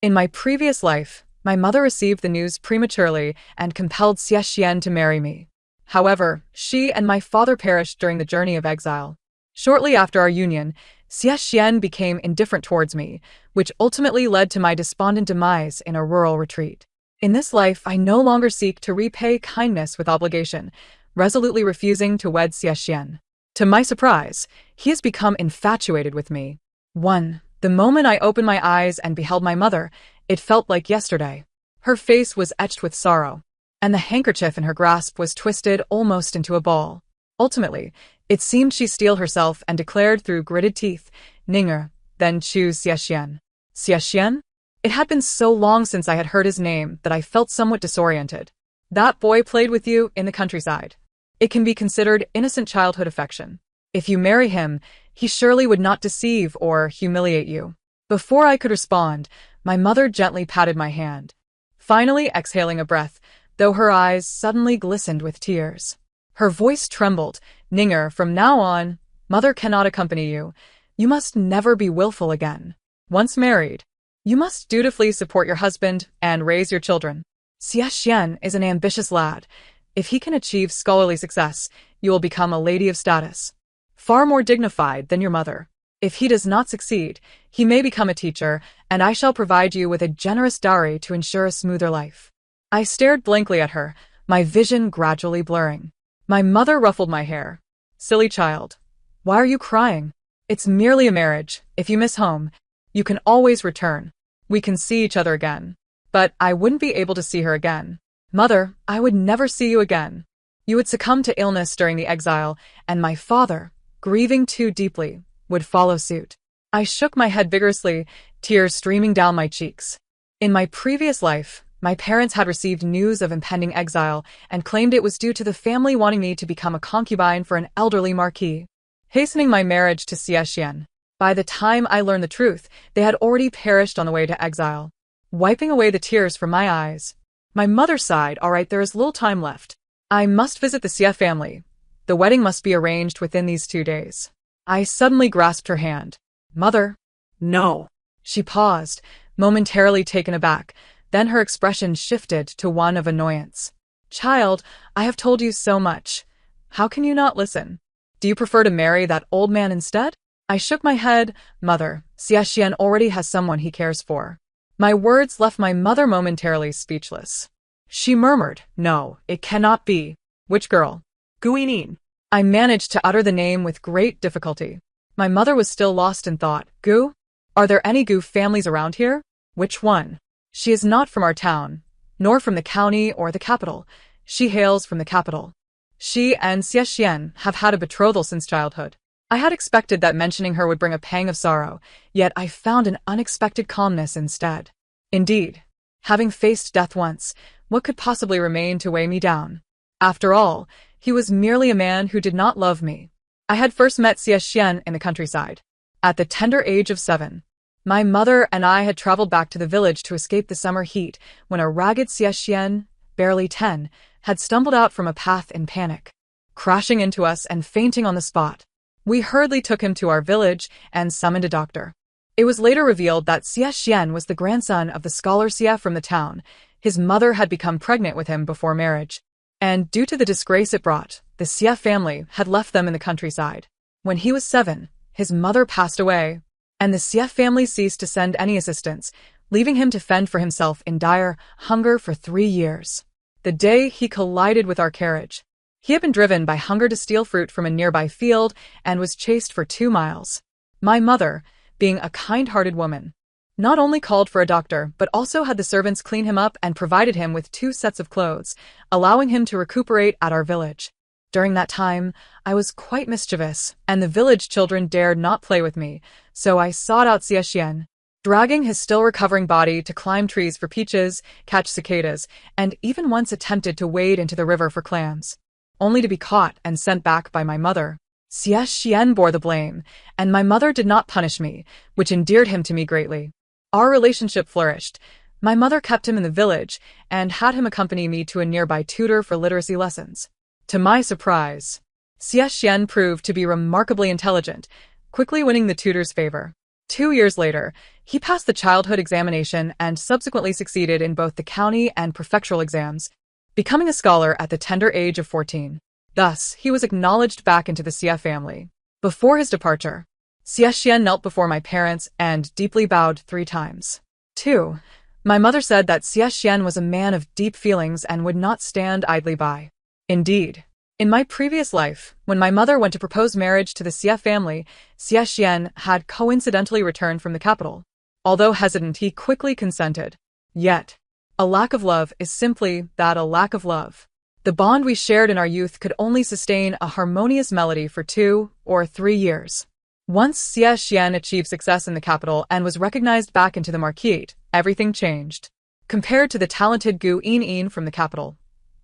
In my previous life, my mother received the news prematurely and compelled Xie to marry me. However, she and my father perished during the journey of exile. Shortly after our union, Xie became indifferent towards me, which ultimately led to my despondent demise in a rural retreat. In this life, I no longer seek to repay kindness with obligation, resolutely refusing to wed Xie. To my surprise, he has become infatuated with me. 1. The moment I opened my eyes and beheld my mother, it felt like yesterday. Her face was etched with sorrow, and the handkerchief in her grasp was twisted almost into a ball. Ultimately, it seemed she steeled herself and declared through gritted teeth, "Ninger, then choose Xie." Xie? It had been so long since I had heard his name that I felt somewhat disoriented. That boy played with you in the countryside. It can be considered innocent childhood affection. If you marry him, he surely would not deceive or humiliate you. Before I could respond, my mother gently patted my hand, finally exhaling a breath, though her eyes suddenly glistened with tears. Her voice trembled. "Ninger, from now on, mother cannot accompany you. You must never be willful again. Once married, you must dutifully support your husband and raise your children. Xie is an ambitious lad. If he can achieve scholarly success, you will become a lady of status, far more dignified than your mother. If he does not succeed, he may become a teacher, and I shall provide you with a generous dowry to ensure a smoother life." I stared blankly at her, my vision gradually blurring. My mother ruffled my hair. "Silly child. Why are you crying? It's merely a marriage. If you miss home, you can always return. We can see each other again." But I wouldn't be able to see her again. "Mother, I would never see you again. You would succumb to illness during the exile, and my father, grieving too deeply, would follow suit." I shook my head vigorously, tears streaming down my cheeks. In my previous life, my parents had received news of impending exile and claimed it was due to the family wanting me to become a concubine for an elderly marquis, hastening my marriage to Xie. By the time I learned the truth, they had already perished on the way to exile. Wiping away the tears from my eyes, my mother sighed. "All right, there is little time left. I must visit the Xie family. The wedding must be arranged within these 2 days." I suddenly grasped her hand. "Mother." "No." She paused, momentarily taken aback. Then her expression shifted to one of annoyance. "Child, I have told you so much. How can you not listen? Do you prefer to marry that old man instead?" I shook my head. "Mother, Xie already has someone he cares for." My words left my mother momentarily speechless. She murmured, "No, it cannot be." "Which girl?" "Guinin." I managed to utter the name with great difficulty. My mother was still lost in thought. "Gu? Are there any Gu families around here?" "Which one?" "She is not from our town, nor from the county or the capital. She hails from the capital. She and Xie have had a betrothal since childhood." I had expected that mentioning her would bring a pang of sorrow, yet I found an unexpected calmness instead. Indeed, having faced death once, what could possibly remain to weigh me down? After all, he was merely a man who did not love me. I had first met Xie in the countryside, at the tender age of 7. My mother and I had traveled back to the village to escape the summer heat when a ragged Xie, barely 10, had stumbled out from a path in panic, crashing into us and fainting on the spot. We hurriedly took him to our village and summoned a doctor. It was later revealed that Xie was the grandson of the scholar Xie from the town. His mother had become pregnant with him before marriage, and due to the disgrace it brought, the Xie family had left them in the countryside. When he was 7, his mother passed away, and the Xie family ceased to send any assistance, leaving him to fend for himself in dire hunger for 3 years. The day he collided with our carriage, he had been driven by hunger to steal fruit from a nearby field and was chased for 2 miles. My mother, being a kind-hearted woman, not only called for a doctor but also had the servants clean him up and provided him with 2 sets of clothes, allowing him to recuperate at our village. During that time, I was quite mischievous, and the village children dared not play with me, so I sought out Xie, dragging his still recovering body to climb trees for peaches, catch cicadas, and even once attempted to wade into the river for clams, only to be caught and sent back by my mother. Xie bore the blame, and my mother did not punish me, which endeared him to me greatly. Our relationship flourished. My mother kept him in the village and had him accompany me to a nearby tutor for literacy lessons. To my surprise, Xie proved to be remarkably intelligent, quickly winning the tutor's favor. 2 years later, he passed the childhood examination and subsequently succeeded in both the county and prefectural exams, becoming a scholar at the tender age of 14. Thus, he was acknowledged back into the Xie family. Before his departure, Xie Xian knelt before my parents and deeply bowed 3 times. 2. My mother said that Xie Xian was a man of deep feelings and would not stand idly by. Indeed, in my previous life, when my mother went to propose marriage to the Xie family, Xie Xian had coincidentally returned from the capital. Although hesitant, he quickly consented. Yet, a lack of love is simply that, a lack of love. The bond we shared in our youth could only sustain a harmonious melody for 2 or 3 years. Once Xie Xian achieved success in the capital and was recognized back into the marquise, everything changed. Compared to the talented Gu Yin from the capital,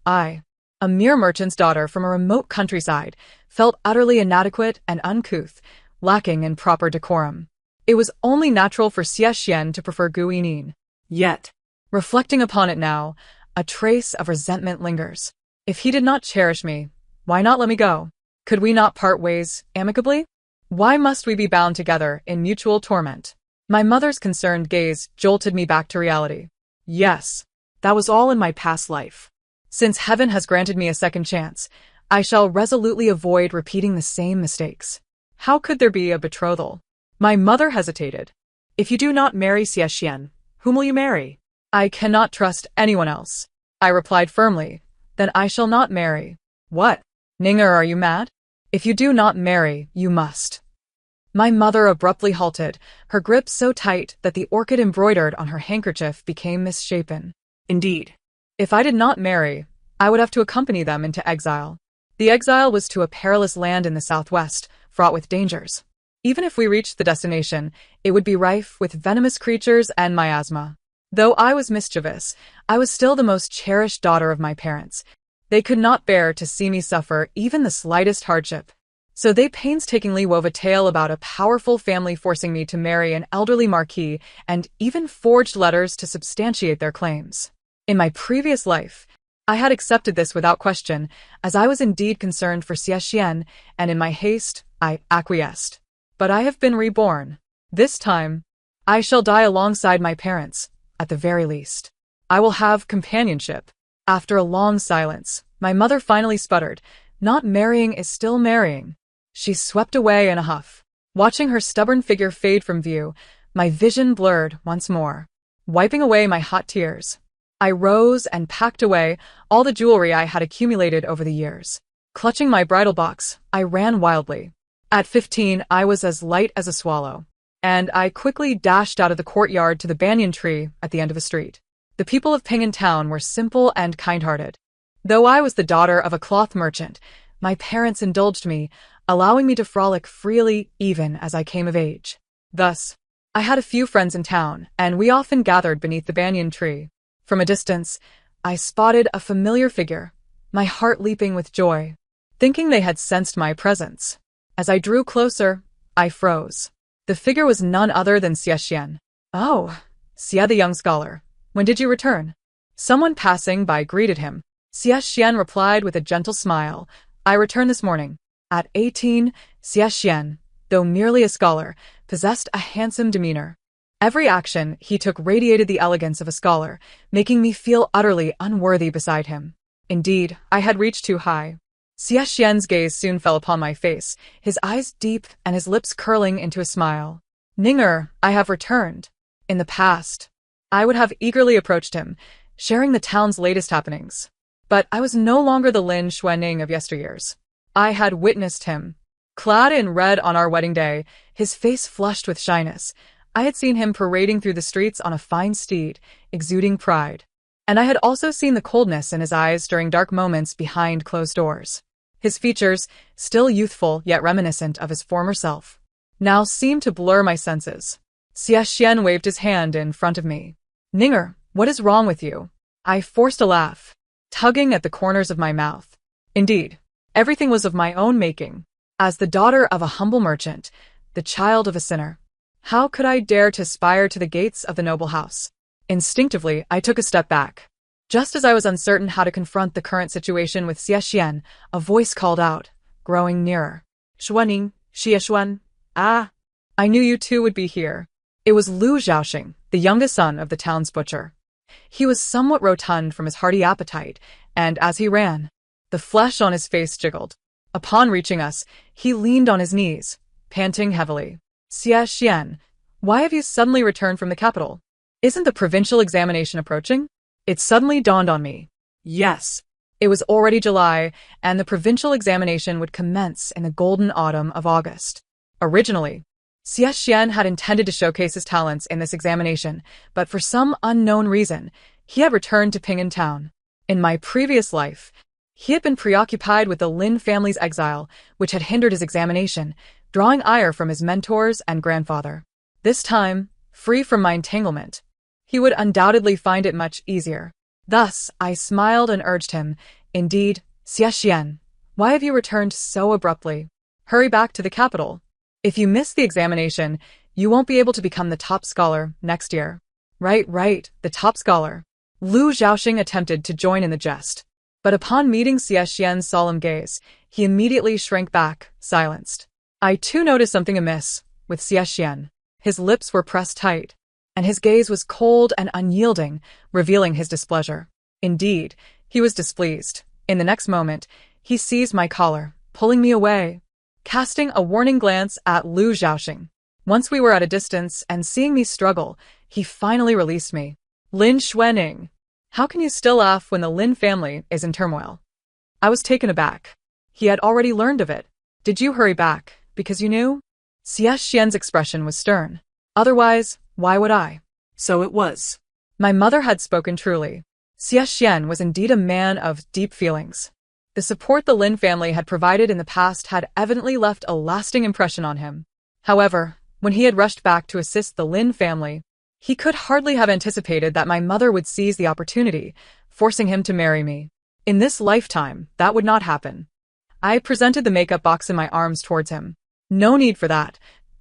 I, a mere merchant's daughter from a remote countryside, felt utterly inadequate and uncouth, lacking in proper decorum. It was only natural for Xie Xian to prefer Gu Yin. Yet, reflecting upon it now, a trace of resentment lingers. If he did not cherish me, why not let me go? Could we not part ways amicably? Why must we be bound together in mutual torment? My mother's concerned gaze jolted me back to reality. Yes, that was all in my past life. Since heaven has granted me a second chance, I shall resolutely avoid repeating the same mistakes. How could there be a betrothal? My mother hesitated. If you do not marry Xie Xian, whom will you marry? I cannot trust anyone else. I replied firmly. Then I shall not marry. What? Ninger, are you mad? If you do not marry, you must. My mother abruptly halted, her grip so tight that the orchid embroidered on her handkerchief became misshapen. Indeed, if I did not marry, I would have to accompany them into exile. The exile was to a perilous land in the southwest, fraught with dangers. Even if we reached the destination, it would be rife with venomous creatures and miasma. Though I was mischievous, I was still the most cherished daughter of my parents. They could not bear to see me suffer even the slightest hardship. So they painstakingly wove a tale about a powerful family forcing me to marry an elderly marquis and even forged letters to substantiate their claims. In my previous life, I had accepted this without question, as I was indeed concerned for Xie Xian, and in my haste, I acquiesced. But I have been reborn. This time, I shall die alongside my parents, at the very least. I will have companionship. After a long silence, my mother finally sputtered, "Not marrying is still marrying." She swept away in a huff. Watching her stubborn figure fade from view, my vision blurred once more. Wiping away my hot tears, I rose and packed away all the jewelry I had accumulated over the years. Clutching my bridal box, I ran wildly. At 15, I was as light as a swallow, and I quickly dashed out of the courtyard to the banyan tree at the end of a street. The people of Ping'an town were simple and kind-hearted. Though I was the daughter of a cloth merchant, my parents indulged me, allowing me to frolic freely even as I came of age. Thus, I had a few friends in town, and we often gathered beneath the banyan tree. From a distance, I spotted a familiar figure, my heart leaping with joy, thinking they had sensed my presence. As I drew closer, I froze. The figure was none other than Xie Xian. "Oh, Xie the young scholar, when did you return?" Someone passing by greeted him. Xie Xian replied with a gentle smile, "I returned this morning." At 18, Xie Xian, though merely a scholar, possessed a handsome demeanor. Every action he took radiated the elegance of a scholar, making me feel utterly unworthy beside him. Indeed, I had reached too high. Xie Xian's gaze soon fell upon my face, his eyes deep and his lips curling into a smile. "Ninger, I have returned." In the past, I would have eagerly approached him, sharing the town's latest happenings. But I was no longer the Lin Xuanning of yesteryears. I had witnessed him. Clad in red on our wedding day, his face flushed with shyness, I had seen him parading through the streets on a fine steed, exuding pride. And I had also seen the coldness in his eyes during dark moments behind closed doors. His features, still youthful yet reminiscent of his former self, now seemed to blur my senses. Xie Xian waved his hand in front of me. "Ninger, what is wrong with you?" I forced a laugh, tugging at the corners of my mouth. Indeed, everything was of my own making. As the daughter of a humble merchant, the child of a sinner, how could I dare to aspire to the gates of the noble house? Instinctively, I took a step back. Just as I was uncertain how to confront the current situation with Xie Xian, a voice called out, growing nearer. "Xuanning, Xie Xuan." "Ah, I knew you two would be here. It was Lu Zhaoxing, the youngest son of the town's butcher. He was somewhat rotund from his hearty appetite, and as he ran, the flesh on his face jiggled. Upon reaching us, he leaned on his knees, panting heavily. Xie Xian, why have you suddenly returned from the capital? Isn't the provincial examination approaching? It suddenly dawned on me. Yes. It was already July, and the provincial examination would commence in the golden autumn of August. Originally, Xie Xian had intended to showcase his talents in this examination, but for some unknown reason, he had returned to Ping'an town. In my previous life, he had been preoccupied with the Lin family's exile, which had hindered his examination, drawing ire from his mentors and grandfather. This time, free from my entanglement, he would undoubtedly find it much easier. Thus, I smiled and urged him, Indeed, Xie Xian, why have you returned so abruptly? Hurry back to the capital. If you miss the examination, you won't be able to become the top scholar next year. Right, the top scholar. Lu Zhaoxing attempted to join in the jest, but upon meeting Xie Xian's solemn gaze, he immediately shrank back, silenced. I too noticed something amiss with Xie Xian. His lips were pressed tight, and his gaze was cold and unyielding, revealing his displeasure. Indeed, he was displeased. In the next moment, he seized my collar, pulling me away, casting a warning glance at Lu Zhaoxing. Once we were at a distance and seeing me struggle, he finally released me. Lin Xuening, how can you still laugh when the Lin family is in turmoil? I was taken aback. He had already learned of it. Did you hurry back because you knew? Xie Xian's expression was stern. Otherwise, why would I? So it was. My mother had spoken truly. Xie Xian was indeed a man of deep feelings. The support the Lin family had provided in the past had evidently left a lasting impression on him. However, when he had rushed back to assist the Lin family, he could hardly have anticipated that my mother would seize the opportunity, forcing him to marry me. In this lifetime, that would not happen. I presented the makeup box in my arms towards him. No need for that.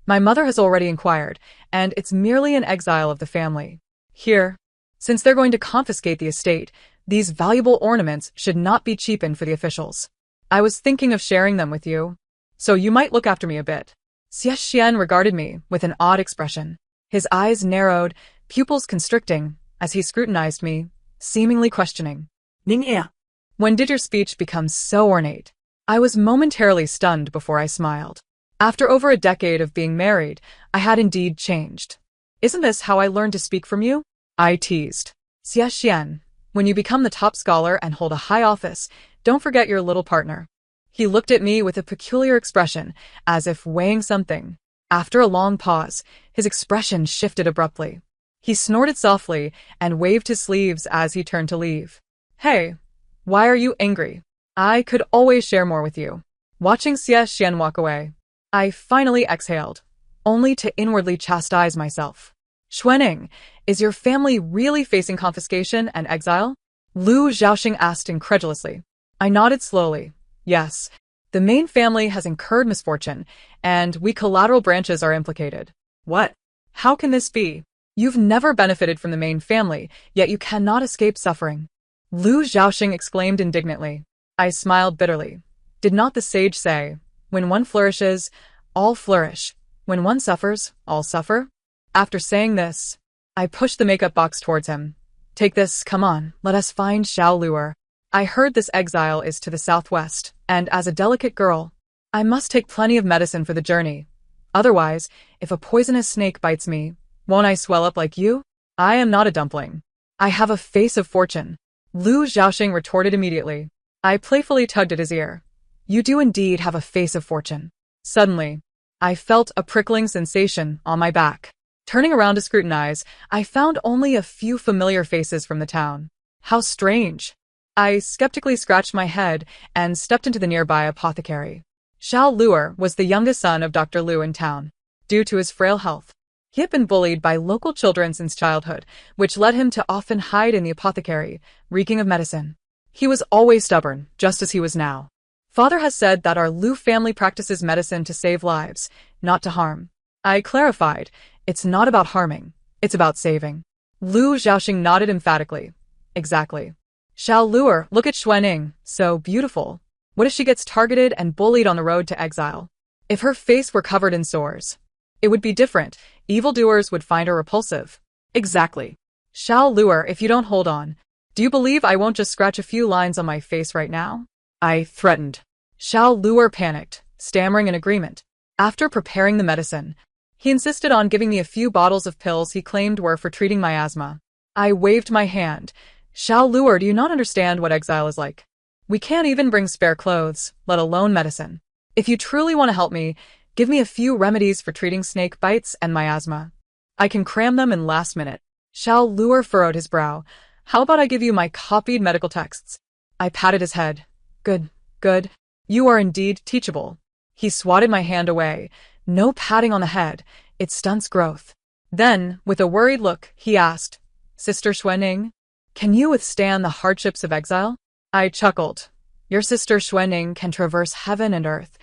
My mother has already inquired, and it's merely an exile of the family. Here, since they're going to confiscate the estate, these valuable ornaments should not be cheapened for the officials. I was thinking of sharing them with you, so you might look after me a bit. Xie Xian regarded me with an odd expression. His eyes narrowed, pupils constricting, as he scrutinized me, seemingly questioning. Ningya, when did your speech become so ornate? I was momentarily stunned before I smiled. After over a decade of being married, I had indeed changed. Isn't this how I learned to speak from you? I teased. Xie Xian, when you become the top scholar and hold a high office, don't forget your little partner. He looked at me with a peculiar expression, as if weighing something. After a long pause, his expression shifted abruptly. He snorted softly and waved his sleeves as he turned to leave. Hey, why are you angry? I could always share more with you. Watching Xie Xian walk away, I finally exhaled, only to inwardly chastise myself. Xuening, is your family really facing confiscation and exile? Lu Zhaoxing asked incredulously. I nodded slowly. Yes, the main family has incurred misfortune, and we collateral branches are implicated. What? How can this be? You've never benefited from the main family, yet you cannot escape suffering. Lu Zhaoxing exclaimed indignantly. I smiled bitterly. Did not the sage say, when one flourishes, all flourish. When one suffers, all suffer? After saying this, I pushed the makeup box towards him. Take this, come on, let us find Xiao Luer. I heard this exile is to the southwest, and as a delicate girl, I must take plenty of medicine for the journey. Otherwise, if a poisonous snake bites me, won't I swell up like you? I am not a dumpling. I have a face of fortune. Lu Zhaoxing retorted immediately. I playfully tugged at his ear. You do indeed have a face of fortune. Suddenly, I felt a prickling sensation on my back. Turning around to scrutinize, I found only a few familiar faces from the town. How strange. I skeptically scratched my head and stepped into the nearby apothecary. Xiao Luer was the youngest son of Dr. Liu in town. Due to his frail health, he had been bullied by local children since childhood, which led him to often hide in the apothecary, reeking of medicine. He was always stubborn, just as he was now. Father has said that our Liu family practices medicine to save lives, not to harm. I clarified, it's not about harming, it's about saving. Lu Zhaoxing nodded emphatically. Exactly. Xiao Luer, look at Xuening, so beautiful. What if she gets targeted and bullied on the road to exile? If her face were covered in sores? It would be different. Evildoers would find her repulsive. Exactly. Xiao Luer, if you don't hold on, do you believe I won't just scratch a few lines on my face right now? I threatened. Xiao Luer panicked, stammering in agreement. After preparing the medicine, he insisted on giving me a few bottles of pills he claimed were for treating my asthma. I waved my hand. Xiao Luer, do you not understand what exile is like? We can't even bring spare clothes, let alone medicine. If you truly want to help me, give me a few remedies for treating snake bites and my asthma. I can cram them in last minute. Xiao Luer furrowed his brow. How about I give you my copied medical texts? I patted his head. Good, good. You are indeed teachable. He swatted my hand away. No patting on the head. It stunts growth. Then, with a worried look, he asked, Sister Xuening, can you withstand the hardships of exile? I chuckled. Your sister Xuening can traverse heaven and earth.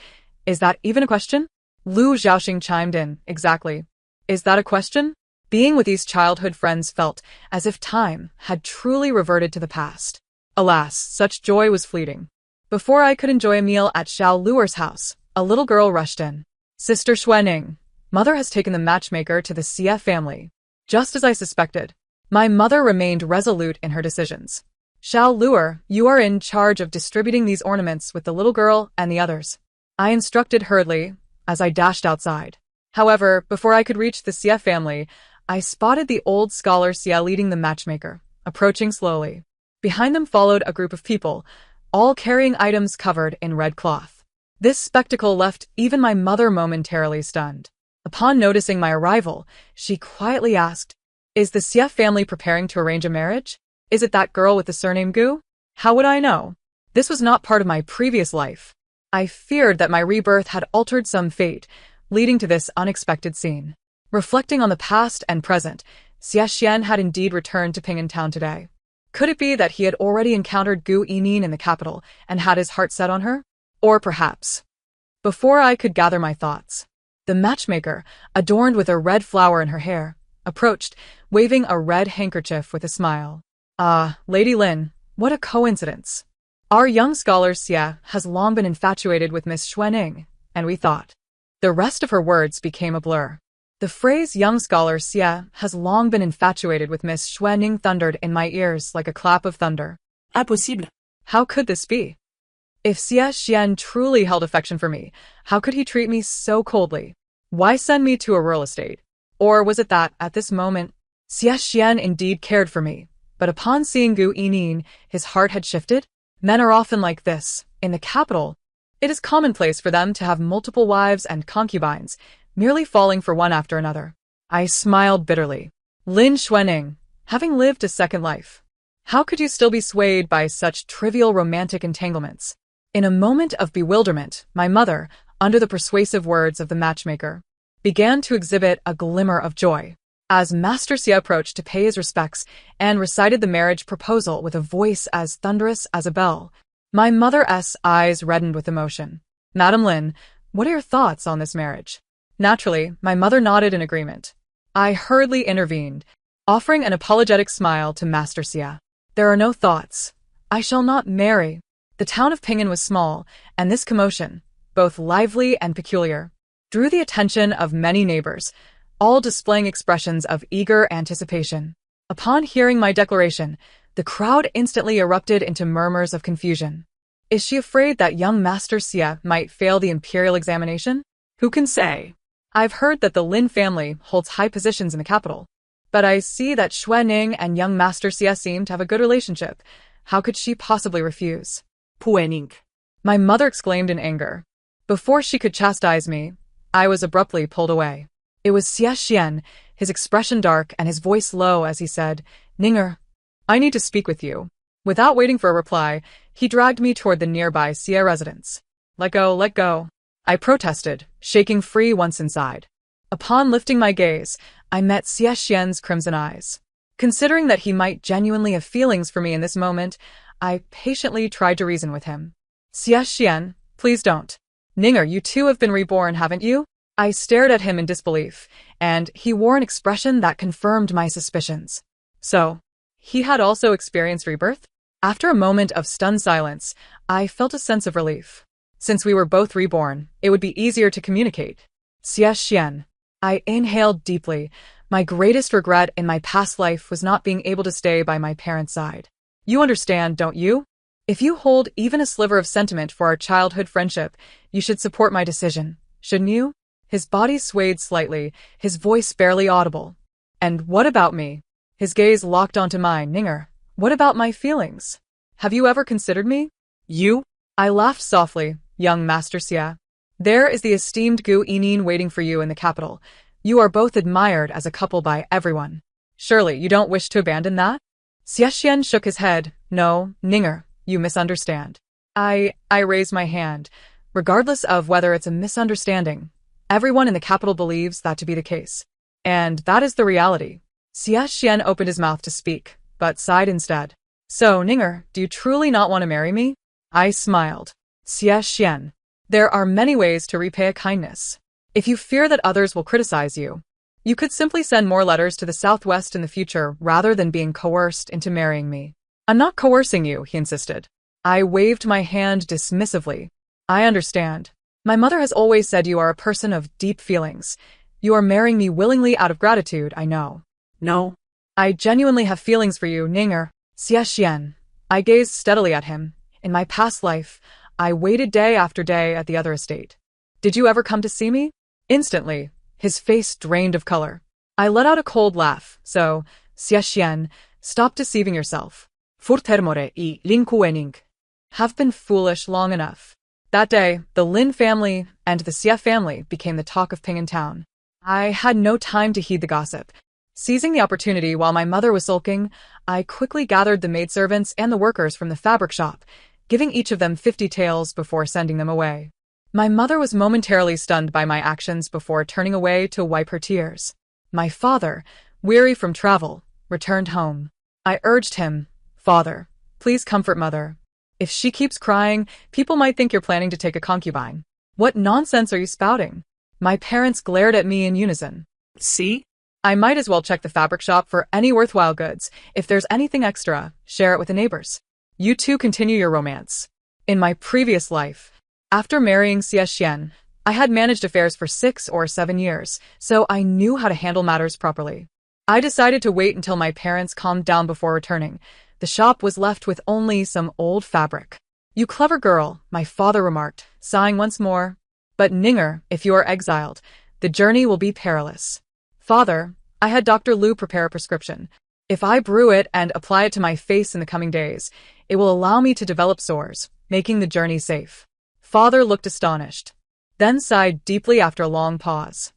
Is that even a question? Lu Xiaoxing chimed in. Exactly. Is that a question? Being with these childhood friends felt as if time had truly reverted to the past. Alas, such joy was fleeting. Before I could enjoy a meal at Xiao Luer's house, a little girl rushed in. Sister Xuening, mother has taken the matchmaker to the Xie family. Just as I suspected. My mother remained resolute in her decisions. Xiao Luer, you are in charge of distributing these ornaments with the little girl and the others. I instructed hurriedly as I dashed outside. However, before I could reach the Xie family, I spotted the old scholar Xie leading the matchmaker, approaching slowly. Behind them followed a group of people, all carrying items covered in red cloth. This spectacle left even my mother momentarily stunned. Upon noticing my arrival, she quietly asked, Is the Xie family preparing to arrange a marriage? Is it that girl with the surname Gu? How would I know? This was not part of my previous life. I feared that my rebirth had altered some fate, leading to this unexpected scene. Reflecting on the past and present, Xie Xian had indeed returned to Ping'an Town today. Could it be that he had already encountered Gu Yinin in the capital and had his heart set on her? Or perhaps... Before I could gather my thoughts, the matchmaker, adorned with a red flower in her hair, approached, waving a red handkerchief with a smile. Ah, Lady Lin, what a coincidence. Our young scholar Xie has long been infatuated with Miss Xuening, and we thought. The rest of her words became a blur. The phrase young scholar Xie has long been infatuated with Miss Xuening thundered in my ears like a clap of thunder. Impossible. How could this be? If Xie Xian truly held affection for me, how could he treat me so coldly? Why send me to a rural estate? Or was it that, at this moment, Xie Xian indeed cared for me, but upon seeing Gu Yinin, his heart had shifted? Men are often like this. In the capital, it is commonplace for them to have multiple wives and concubines, merely falling for one after another. I smiled bitterly. Lin Xuening, having lived a second life, how could you still be swayed by such trivial romantic entanglements? In a moment of bewilderment, my mother, under the persuasive words of the matchmaker, began to exhibit a glimmer of joy. As Master Xie approached to pay his respects and recited the marriage proposal with a voice as thunderous as a bell, my mother's eyes reddened with emotion. Madam Lin, what are your thoughts on this marriage? Naturally, my mother nodded in agreement. I hurriedly intervened, offering an apologetic smile to Master Xie. There are no thoughts. I shall not marry. The town of Ping'an was small, and this commotion, both lively and peculiar, drew the attention of many neighbors, all displaying expressions of eager anticipation. Upon hearing my declaration, the crowd instantly erupted into murmurs of confusion. Is she afraid that young Master Xie might fail the imperial examination? Who can say? I've heard that the Lin family holds high positions in the capital, but I see that Xuening and young Master Xie seem to have a good relationship. How could she possibly refuse? Puening. My mother exclaimed in anger. Before she could chastise me, I was abruptly pulled away. It was Xie Xian, his expression dark and his voice low as he said, Ninger, I need to speak with you. Without waiting for a reply, he dragged me toward the nearby Xie residence. Let go, let go. I protested, shaking free once inside. Upon lifting my gaze, I met Xie Xian's crimson eyes. Considering that he might genuinely have feelings for me in this moment, I patiently tried to reason with him. Xie Xian, please don't. Ninger, you too have been reborn, haven't you? I stared at him in disbelief, and he wore an expression that confirmed my suspicions. So, he had also experienced rebirth? After a moment of stunned silence, I felt a sense of relief. Since we were both reborn, it would be easier to communicate. Xie Xian, I inhaled deeply. My greatest regret in my past life was not being able to stay by my parents' side. You understand, don't you? If you hold even a sliver of sentiment for our childhood friendship, you should support my decision, shouldn't you? His body swayed slightly, his voice barely audible. And what about me? His gaze locked onto mine. Ninger, what about my feelings? Have you ever considered me? You? I laughed softly. Young Master Xie. There is the esteemed Gu Yinin waiting for you in the capital. You are both admired as a couple by everyone. Surely you don't wish to abandon that? Xie shook his head. No, Ninger, you misunderstand. I raised my hand. Regardless of whether it's a misunderstanding, everyone in the capital believes that to be the case. And that is the reality. Xie opened his mouth to speak, but sighed instead. So, Ninger, do you truly not want to marry me? I smiled. Xie, there are many ways to repay a kindness. If you fear that others will criticize you, you could simply send more letters to the Southwest in the future rather than being coerced into marrying me. I'm not coercing you, he insisted. I waved my hand dismissively. I understand. My mother has always said you are a person of deep feelings. You are marrying me willingly out of gratitude, I know. No. I genuinely have feelings for you, Ninger. Xie. I gazed steadily at him. In my past life, I waited day after day at the other estate. Did you ever come to see me? Instantly, his face drained of color. I let out a cold laugh. So, Xie, stop deceiving yourself. Furthermore y linkuening. Have been foolish long enough. That day, the Lin family and the Xie family became the talk of Ping'an town. I had no time to heed the gossip. Seizing the opportunity while my mother was sulking, I quickly gathered the maidservants and the workers from the fabric shop, giving each of them 50 taels before sending them away. My mother was momentarily stunned by my actions before turning away to wipe her tears. My father, weary from travel, returned home. I urged him, Father, please comfort mother. If she keeps crying, people might think you're planning to take a concubine. What nonsense are you spouting? My parents glared at me in unison. See? I might as well check the fabric shop for any worthwhile goods. If there's anything extra, share it with the neighbors. You two continue your romance. In my previous life, after marrying Xie, I had managed affairs for 6 or 7 years, so I knew how to handle matters properly. I decided to wait until my parents calmed down before returning. The shop was left with only some old fabric. You clever girl, my father remarked, sighing once more. But Ninger, if you are exiled, the journey will be perilous. Father, I had Dr. Liu prepare a prescription. If I brew it and apply it to my face in the coming days, it will allow me to develop sores, making the journey safe. Father looked astonished, then sighed deeply after a long pause.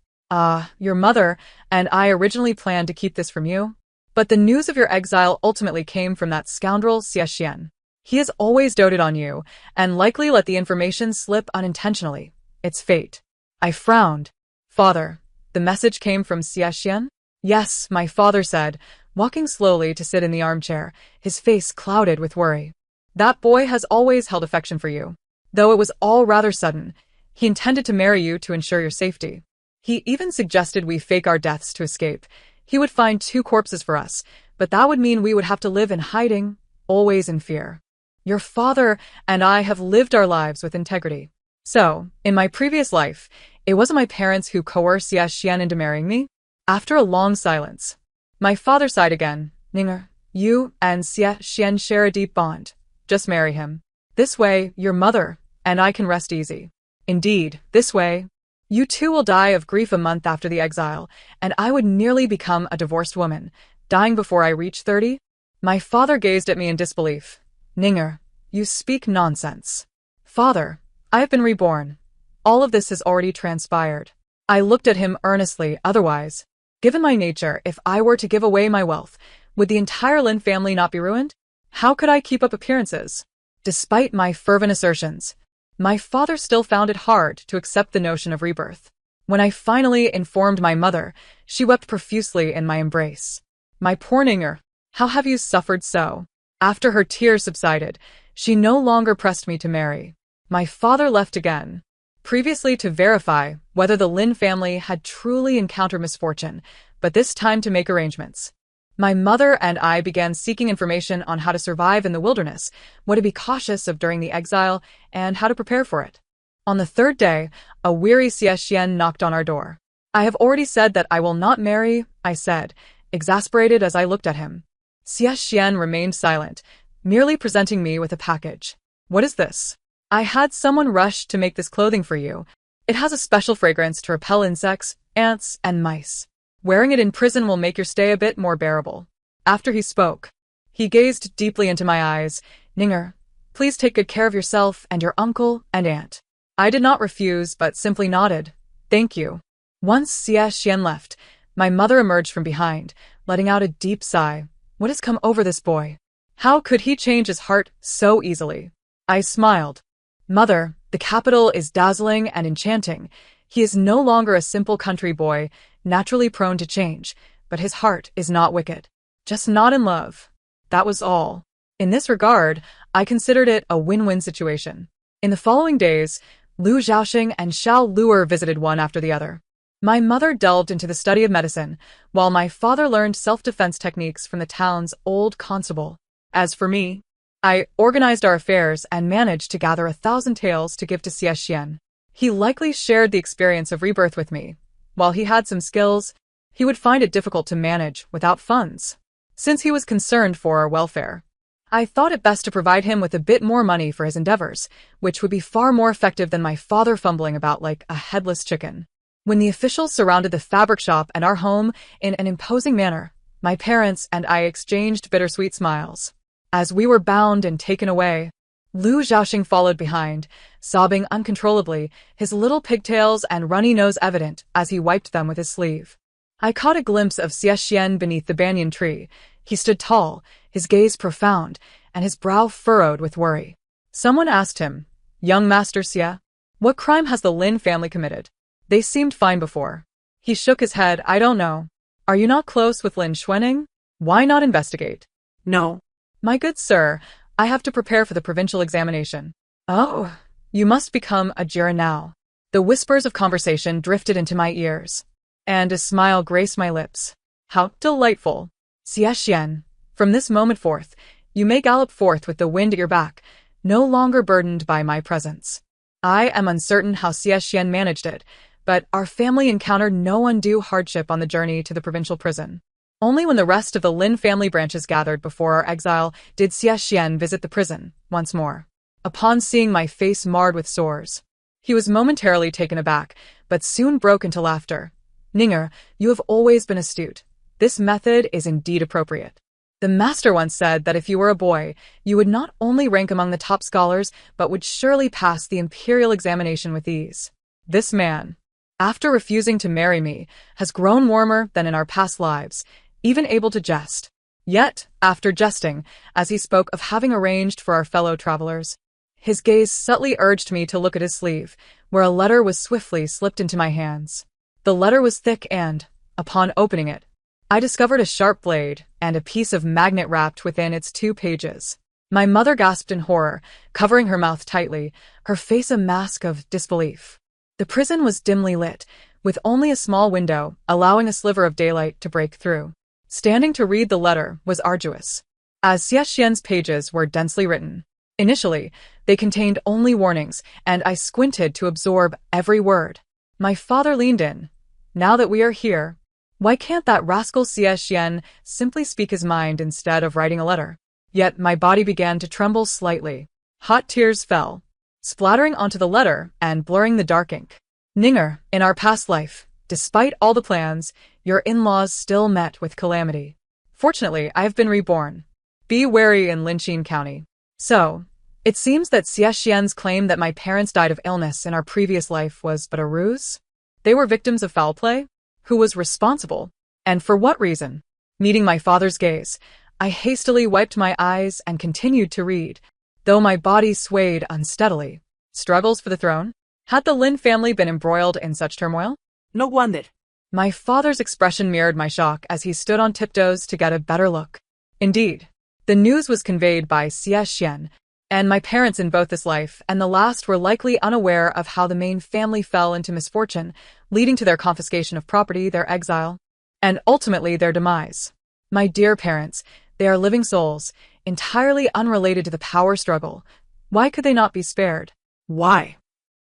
Your mother and I originally planned to keep this from you. But the news of your exile ultimately came from that scoundrel Xie. He has always doted on you, and likely let the information slip unintentionally. It's fate. I frowned. Father, the message came from Xie? Yes, my father said, walking slowly to sit in the armchair, his face clouded with worry. That boy has always held affection for you. Though it was all rather sudden, he intended to marry you to ensure your safety. He even suggested we fake our deaths to escape. He would find 2 corpses for us, but that would mean we would have to live in hiding, always in fear. Your father and I have lived our lives with integrity. So, in my previous life, it wasn't my parents who coerced Xie into marrying me. After a long silence, my father sighed again. Ninger, you and Xie share a deep bond. Just marry him. This way, your mother and I can rest easy. Indeed, this way, you two will die of grief a month after the exile, and I would nearly become a divorced woman, dying before I reach 30. My father gazed at me in disbelief. Ninger, you speak nonsense. Father, I have been reborn. All of this has already transpired. I looked at him earnestly. Otherwise, given my nature, if I were to give away my wealth, would the entire Lin family not be ruined? How could I keep up appearances? Despite my fervent assertions, my father still found it hard to accept the notion of rebirth. When I finally informed my mother, she wept profusely in my embrace. My poor Ninger, how have you suffered so? After her tears subsided, she no longer pressed me to marry. My father left again, previously to verify whether the Lin family had truly encountered misfortune, but this time to make arrangements. My mother and I began seeking information on how to survive in the wilderness, what to be cautious of during the exile, and how to prepare for it. On the 3rd day, a weary Xie knocked on our door. I have already said that I will not marry, I said, exasperated as I looked at him. Xie Xian remained silent, merely presenting me with a package. What is this? I had someone rush to make this clothing for you. It has a special fragrance to repel insects, ants, and mice. Wearing it in prison will make your stay a bit more bearable. After he spoke, he gazed deeply into my eyes. Ninger, please take good care of yourself and your uncle and aunt. I did not refuse, but simply nodded. Thank you. Once Xie Xian left, my mother emerged from behind, letting out a deep sigh. What has come over this boy? How could he change his heart so easily? I smiled. Mother, the capital is dazzling and enchanting. He is no longer a simple country boy, naturally prone to change, but his heart is not wicked. Just not in love. That was all. In this regard, I considered it a win-win situation. In the following days, Lu Zhaoxing and Xiao Luer visited one after the other. My mother delved into the study of medicine, while my father learned self-defense techniques from the town's old constable. As for me, I organized our affairs and managed to gather 1,000 taels to give to Xie Xian. He likely shared the experience of rebirth with me. While he had some skills, he would find it difficult to manage without funds, since he was concerned for our welfare. I thought it best to provide him with a bit more money for his endeavors, which would be far more effective than my father fumbling about like a headless chicken. When the officials surrounded the fabric shop and our home in an imposing manner, my parents and I exchanged bittersweet smiles. As we were bound and taken away, Lu Zhaoxing followed behind, sobbing uncontrollably, his little pigtails and runny nose evident as he wiped them with his sleeve. I caught a glimpse of Xie Xian beneath the banyan tree. He stood tall, his gaze profound, and his brow furrowed with worry. Someone asked him, "Young Master Xie, what crime has the Lin family committed? They seemed fine before." He shook his head. "I don't know. Are you not close with Lin Xuanning? Why not investigate?" "No. My good sir, I have to prepare for the provincial examination." "Oh, you must become a juror now." The whispers of conversation drifted into my ears, and a smile graced my lips. How delightful. Xie Xian, from this moment forth, you may gallop forth with the wind at your back, no longer burdened by my presence. I am uncertain how Xie Xian managed it, but our family encountered no undue hardship on the journey to the provincial prison. Only when the rest of the Lin family branches gathered before our exile did Xie Xian visit the prison once more. Upon seeing my face marred with sores, he was momentarily taken aback, but soon broke into laughter. "Ninger, you have always been astute. This method is indeed appropriate. The master once said that if you were a boy, you would not only rank among the top scholars, but would surely pass the imperial examination with ease. This man, after refusing to marry me, has grown warmer than in our past lives, even able to jest. Yet, after jesting, as he spoke of having arranged for our fellow travelers, his gaze subtly urged me to look at his sleeve, where a letter was swiftly slipped into my hands. The letter was thick and, upon opening it, I discovered a sharp blade and a piece of magnet wrapped within its 2 pages. My mother gasped in horror, covering her mouth tightly, her face a mask of disbelief. The prison was dimly lit, with only a small window allowing a sliver of daylight to break through. Standing to read the letter was arduous, as Xie Xian's pages were densely written. Initially, they contained only warnings, and I squinted to absorb every word. My father leaned in. "Now that we are here, why can't that rascal Xie Xian simply speak his mind instead of writing a letter?" Yet my body began to tremble slightly. Hot tears fell, splattering onto the letter and blurring the dark ink. "Ninger, in our past life, despite all the plans, your in-laws still met with calamity. Fortunately, I have been reborn. Be wary in Linqin County." So, it seems that Xie Xian's claim that my parents died of illness in our previous life was but a ruse? They were victims of foul play? Who was responsible? And for what reason? Meeting my father's gaze, I hastily wiped my eyes and continued to read, though my body swayed unsteadily. Struggles for the throne? Had the Lin family been embroiled in such turmoil? No wonder. My father's expression mirrored my shock as he stood on tiptoes to get a better look. Indeed, the news was conveyed by Xie Xian, and my parents in both this life and the last were likely unaware of how the main family fell into misfortune, leading to their confiscation of property, their exile, and ultimately their demise. My dear parents, they are living souls, entirely unrelated to the power struggle. Why could they not be spared? Why?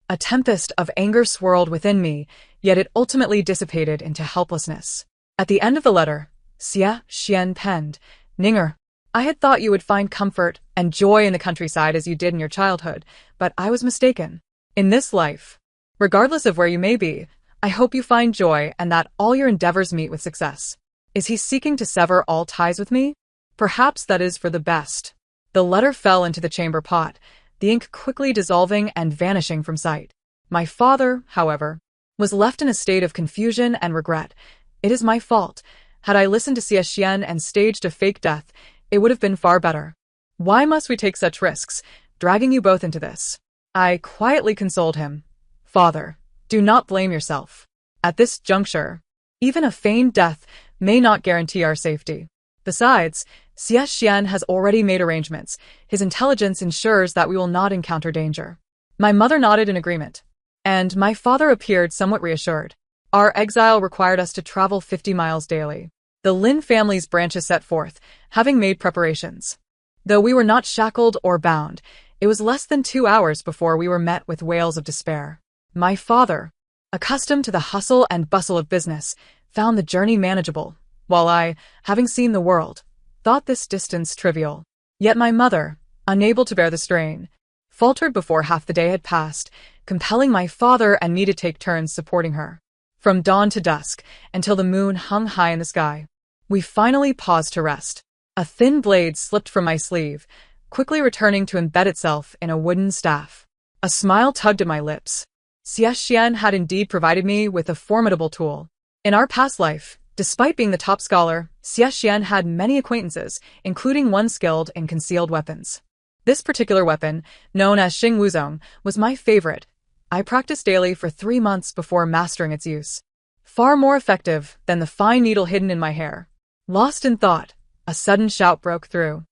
A tempest of anger swirled within me, yet it ultimately dissipated into helplessness. At the end of the letter, Xie Xian penned, Ninger, I had thought you would find comfort and joy in the countryside as you did in your childhood, but I was mistaken. In this life, regardless of where you may be, I hope you find joy and that all your endeavors meet with success. Is he seeking to sever all ties with me? Perhaps that is for the best. The letter fell into the chamber pot, the ink quickly dissolving and vanishing from sight. My father, however, was left in a state of confusion and regret. It is my fault. Had I listened to Xie Xian and staged a fake death, it would have been far better. Why must we take such risks, dragging you both into this? I quietly consoled him. Father, do not blame yourself. At this juncture, even a feigned death may not guarantee our safety. Besides, Xie Xian has already made arrangements. His intelligence ensures that we will not encounter danger. My mother nodded in agreement, and my father appeared somewhat reassured. Our exile required us to travel 50 miles daily. The Lin family's branches set forth, having made preparations. Though we were not shackled or bound, it was less than 2 hours before we were met with wails of despair. My father, accustomed to the hustle and bustle of business, found the journey manageable, while I, having seen the world, thought this distance trivial. Yet my mother, unable to bear the strain, faltered before half the day had passed, compelling my father and me to take turns supporting her. From dawn to dusk, until the moon hung high in the sky, we finally paused to rest. A thin blade slipped from my sleeve, quickly returning to embed itself in a wooden staff. A smile tugged at my lips. Xie Xian had indeed provided me with a formidable tool. In our past life, despite being the top scholar, Xie Xian had many acquaintances, including one skilled in concealed weapons. This particular weapon, known as Xing Wuzong, was my favorite. I practiced daily for 3 months before mastering its use. Far more effective than the fine needle hidden in my hair. Lost in thought, a sudden shout broke through.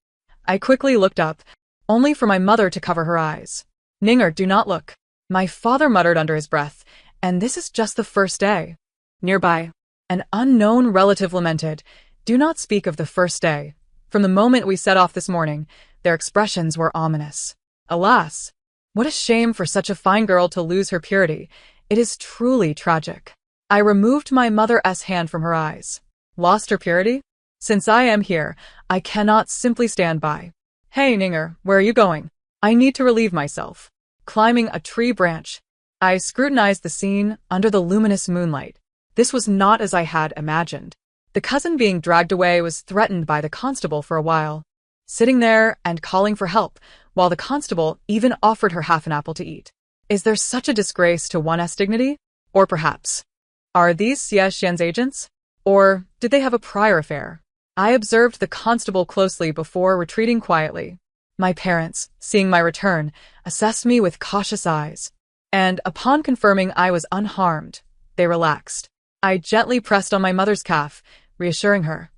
I quickly looked up, only for my mother to cover her eyes. Ninger, do not look. My father muttered under his breath, and this is just the first day. Nearby, an unknown relative lamented, do not speak of the first day. From the moment we set off this morning, their expressions were ominous. Alas, what a shame for such a fine girl to lose her purity. It is truly tragic. I removed my mother's hand from her eyes. Lost her purity? Since I am here, I cannot simply stand by. Hey, Ninger, where are you going? I need to relieve myself. Climbing a tree branch, I scrutinized the scene under the luminous moonlight. This was not as I had imagined. The cousin being dragged away was threatened by the constable for a while, sitting there and calling for help, while the constable even offered her half an apple to eat. Is there such a disgrace to one's dignity? Or perhaps, are these Xie Xian's agents? Or did they have a prior affair? I observed the constable closely before retreating quietly. My parents, seeing my return, assessed me with cautious eyes, and upon confirming I was unharmed, they relaxed. I gently pressed on my mother's calf, reassuring her,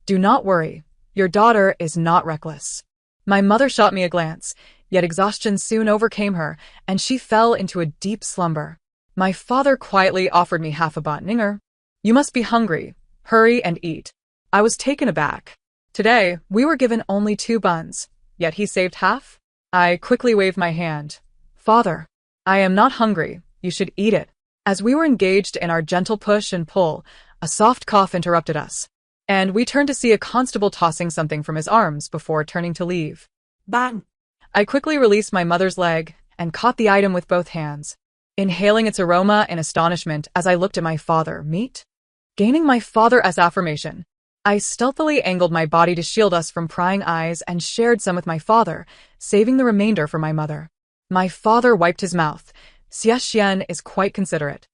do not worry, your daughter is not reckless. My mother shot me a glance, yet exhaustion soon overcame her, and she fell into a deep slumber. My father quietly offered me half a bun. Ninger, you must be hungry. Hurry and eat. I was taken aback. Today, we were given only 2 buns, yet he saved half? I quickly waved my hand. Father, I am not hungry. You should eat it. As we were engaged in our gentle push and pull, a soft cough interrupted us, and we turned to see a constable tossing something from his arms before turning to leave. Bang! I quickly released my mother's leg and caught the item with both hands, inhaling its aroma in astonishment as I looked at my father. Meat? Gaining my father's affirmation, I stealthily angled my body to shield us from prying eyes and shared some with my father, saving the remainder for my mother. My father wiped his mouth. Xie Xian is quite considerate.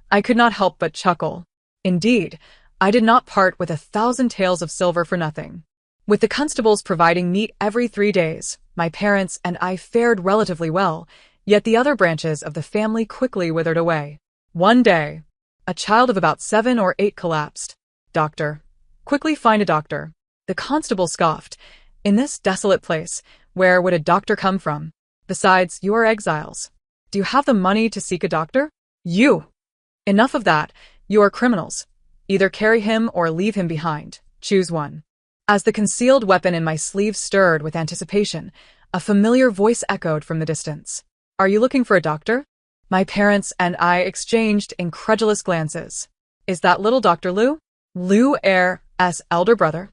I could not help but chuckle. Indeed, I did not part with 1,000 taels of silver for nothing. With the constables providing meat every 3 days, my parents and I fared relatively well, yet the other branches of the family quickly withered away. One day, a child of about 7 or 8 collapsed. Doctor. Quickly find a doctor. The constable scoffed. In this desolate place, where would a doctor come from? Besides, you are exiles. Do you have the money to seek a doctor? You! Enough of that. You are criminals. Either carry him or leave him behind. Choose one. As the concealed weapon in my sleeve stirred with anticipation, a familiar voice echoed from the distance. Are you looking for a doctor? My parents and I exchanged incredulous glances. Is that little Dr. Liu? Liu Er's elder brother?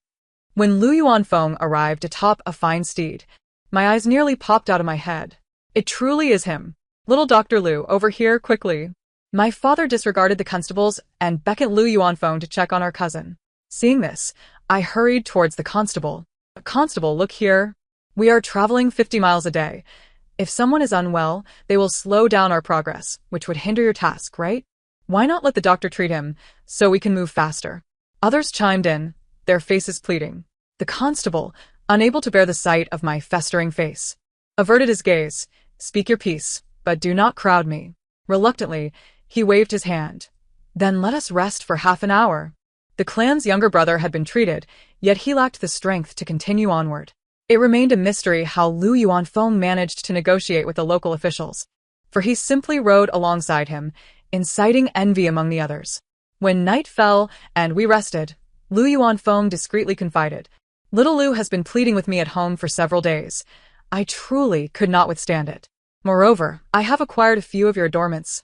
When Liu Yuanfeng arrived atop a fine steed, my eyes nearly popped out of my head. It truly is him. Little Dr. Liu, over here, quickly. My father disregarded the constables and beckoned Liu Yuanfeng to check on our cousin. Seeing this, I hurried towards the constable. Constable, look here. We are traveling 50 miles a day. If someone is unwell, they will slow down our progress, which would hinder your task, right? Why not let the doctor treat him, so we can move faster? Others chimed in, their faces pleading. The constable, unable to bear the sight of my festering face, averted his gaze. Speak your piece, but do not crowd me. Reluctantly, he waved his hand. Then let us rest for half an hour. The clan's younger brother had been treated, yet he lacked the strength to continue onward. It remained a mystery how Liu Yuanfeng managed to negotiate with the local officials, for he simply rode alongside him, inciting envy among the others. When night fell and we rested, Liu Yuanfeng discreetly confided, Little Liu has been pleading with me at home for several days. I truly could not withstand it. Moreover, I have acquired a few of your adornments.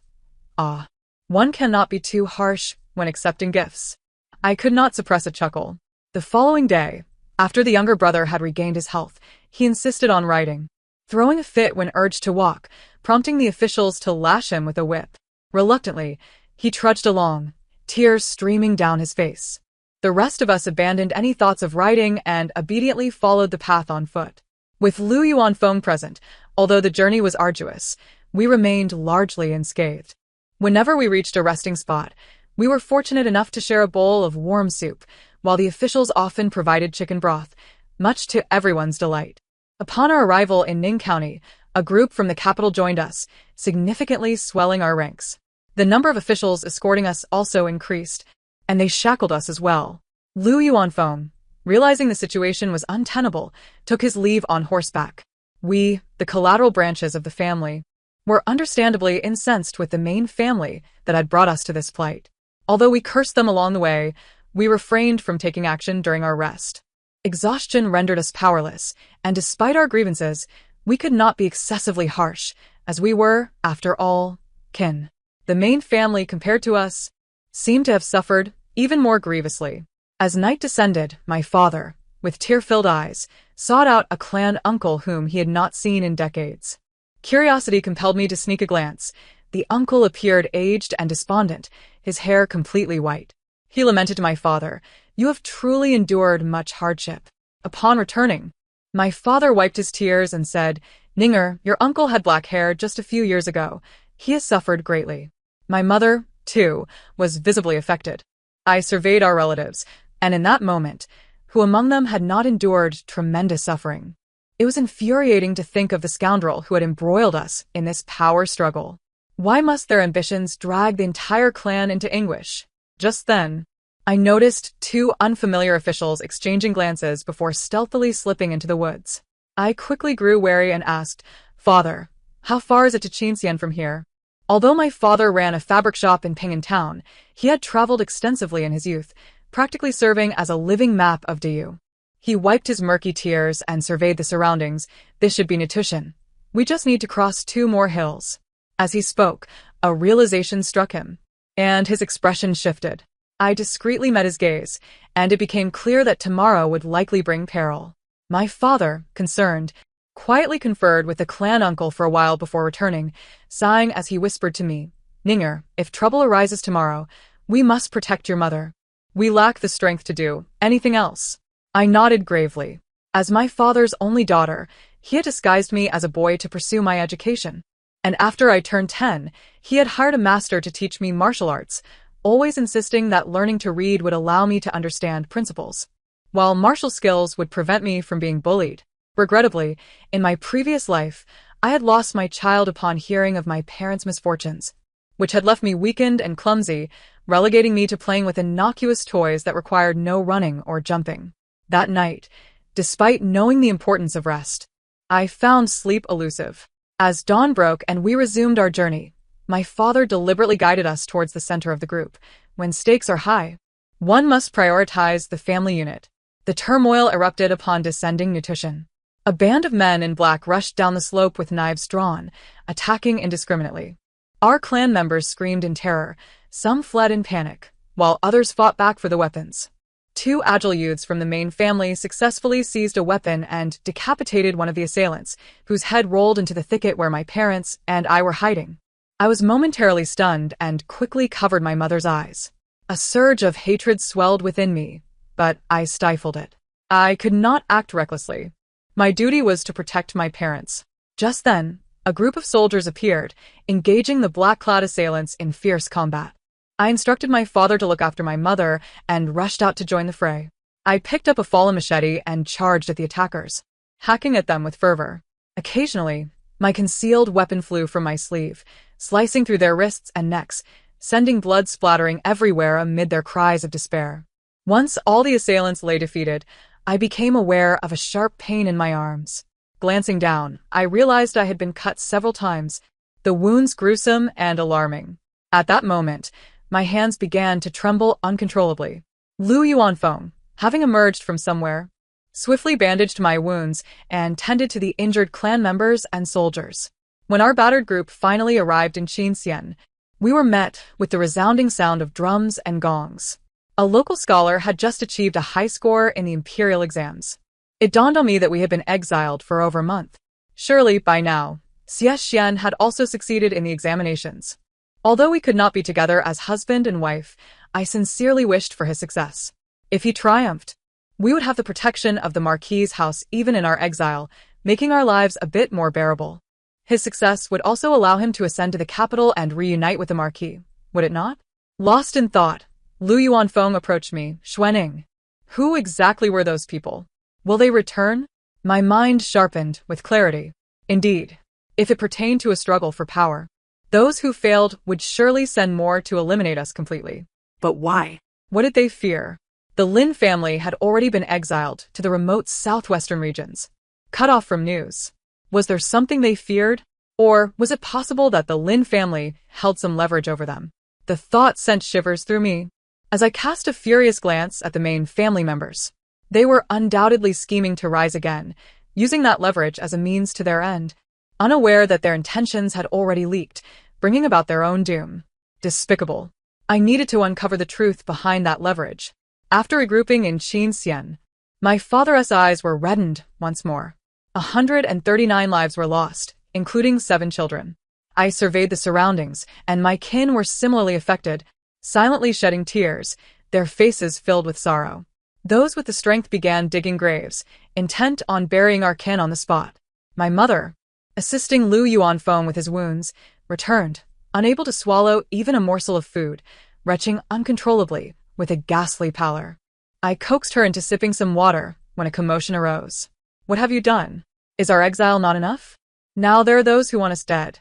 One cannot be too harsh when accepting gifts. I could not suppress a chuckle. The following day, after the younger brother had regained his health, he insisted on riding, throwing a fit when urged to walk, prompting the officials to lash him with a whip. Reluctantly, he trudged along, tears streaming down his face. The rest of us abandoned any thoughts of riding and obediently followed the path on foot. With Liu Yuanfeng present, although the journey was arduous, we remained largely unscathed. Whenever we reached a resting spot, we were fortunate enough to share a bowl of warm soup, while the officials often provided chicken broth, much to everyone's delight. Upon our arrival in Ning County, a group from the capital joined us, significantly swelling our ranks. The number of officials escorting us also increased, and they shackled us as well. Liu Yuanfeng, realizing the situation was untenable, took his leave on horseback. We, the collateral branches of the family, were understandably incensed with the main family that had brought us to this plight. Although we cursed them along the way, we refrained from taking action during our rest. Exhaustion rendered us powerless, and despite our grievances, we could not be excessively harsh, as we were, after all, kin. The main family, compared to us, seemed to have suffered even more grievously. As night descended, my father, with tear-filled eyes, sought out a clan uncle whom he had not seen in decades. Curiosity compelled me to sneak a glance. The uncle appeared aged and despondent, his hair completely white. He lamented to my father, "You have truly endured much hardship." Upon returning, my father wiped his tears and said, "Ninger, your uncle had black hair just a few years ago. He has suffered greatly." My mother, too, was visibly affected. I surveyed our relatives, and in that moment, who among them had not endured tremendous suffering? It was infuriating to think of the scoundrel who had embroiled us in this power struggle. Why must their ambitions drag the entire clan into anguish? Just then, I noticed two unfamiliar officials exchanging glances before stealthily slipping into the woods. I quickly grew wary and asked, "Father, how far is it to Qinxian from here?" Although my father ran a fabric shop in Ping'an Town, he had traveled extensively in his youth, practically serving as a living map of Diyu. He wiped his murky tears and surveyed the surroundings. "This should be Nitushan. We just need to cross 2 more hills." As he spoke, a realization struck him, and his expression shifted. I discreetly met his gaze, and it became clear that tomorrow would likely bring peril. My father, concerned, quietly conferred with the clan uncle for a while before returning, sighing as he whispered to me, "Ninger, if trouble arises tomorrow, we must protect your mother. We lack the strength to do anything else." I nodded gravely. As my father's only daughter, he had disguised me as a boy to pursue my education. And after I turned 10, he had hired a master to teach me martial arts, always insisting that learning to read would allow me to understand principles, while martial skills would prevent me from being bullied. Regrettably, in my previous life, I had lost my child upon hearing of my parents' misfortunes, which had left me weakened and clumsy, relegating me to playing with innocuous toys that required no running or jumping. That night, despite knowing the importance of rest, I found sleep elusive. As dawn broke and we resumed our journey, my father deliberately guided us towards the center of the group. When stakes are high, one must prioritize the family unit. The turmoil erupted upon descending Nitushan. A band of men in black rushed down the slope with knives drawn, attacking indiscriminately. Our clan members screamed in terror, some fled in panic, while others fought back for the weapons. Two agile youths from the main family successfully seized a weapon and decapitated one of the assailants, whose head rolled into the thicket where my parents and I were hiding. I was momentarily stunned and quickly covered my mother's eyes. A surge of hatred swelled within me, but I stifled it. I could not act recklessly. My duty was to protect my parents. Just then, a group of soldiers appeared, engaging the black-clad assailants in fierce combat. I instructed my father to look after my mother and rushed out to join the fray. I picked up a fallen machete and charged at the attackers, hacking at them with fervor. Occasionally, my concealed weapon flew from my sleeve, slicing through their wrists and necks, sending blood splattering everywhere amid their cries of despair. Once all the assailants lay defeated, I became aware of a sharp pain in my arms. Glancing down, I realized I had been cut several times, the wounds gruesome and alarming. At that moment, my hands began to tremble uncontrollably. Lu Yuanfeng, having emerged from somewhere, swiftly bandaged my wounds and tended to the injured clan members and soldiers. When our battered group finally arrived in Qinxian, we were met with the resounding sound of drums and gongs. A local scholar had just achieved a high score in the imperial exams. It dawned on me that we had been exiled for over a month. Surely, by now, Xian had also succeeded in the examinations. Although we could not be together as husband and wife, I sincerely wished for his success. If he triumphed, we would have the protection of the Marquis's house even in our exile, making our lives a bit more bearable. His success would also allow him to ascend to the capital and reunite with the Marquis, would it not? Lost in thought, Lu Yuanfeng approached me, Xuaning. Who exactly were those people? Will they return? My mind sharpened with clarity. Indeed, if it pertained to a struggle for power, those who failed would surely send more to eliminate us completely. But why? What did they fear? The Lin family had already been exiled to the remote southwestern regions, cut off from news. Was there something they feared? Or was it possible that the Lin family held some leverage over them? The thought sent shivers through me. As I cast a furious glance at the main family members, they were undoubtedly scheming to rise again, using that leverage as a means to their end, unaware that their intentions had already leaked, bringing about their own doom. Despicable. I needed to uncover the truth behind that leverage. After regrouping in Qinxian, my father's eyes were reddened once more. 139 lives were lost, including 7 children. I surveyed the surroundings, and my kin were similarly affected, silently shedding tears, their faces filled with sorrow. Those with the strength began digging graves, intent on burying our kin on the spot. My mother, assisting Lu Yuanfeng with his wounds, returned, unable to swallow even a morsel of food, retching uncontrollably with a ghastly pallor. I coaxed her into sipping some water when a commotion arose. What have you done? Is our exile not enough? Now there are those who want us dead.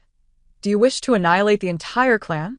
Do you wish to annihilate the entire clan?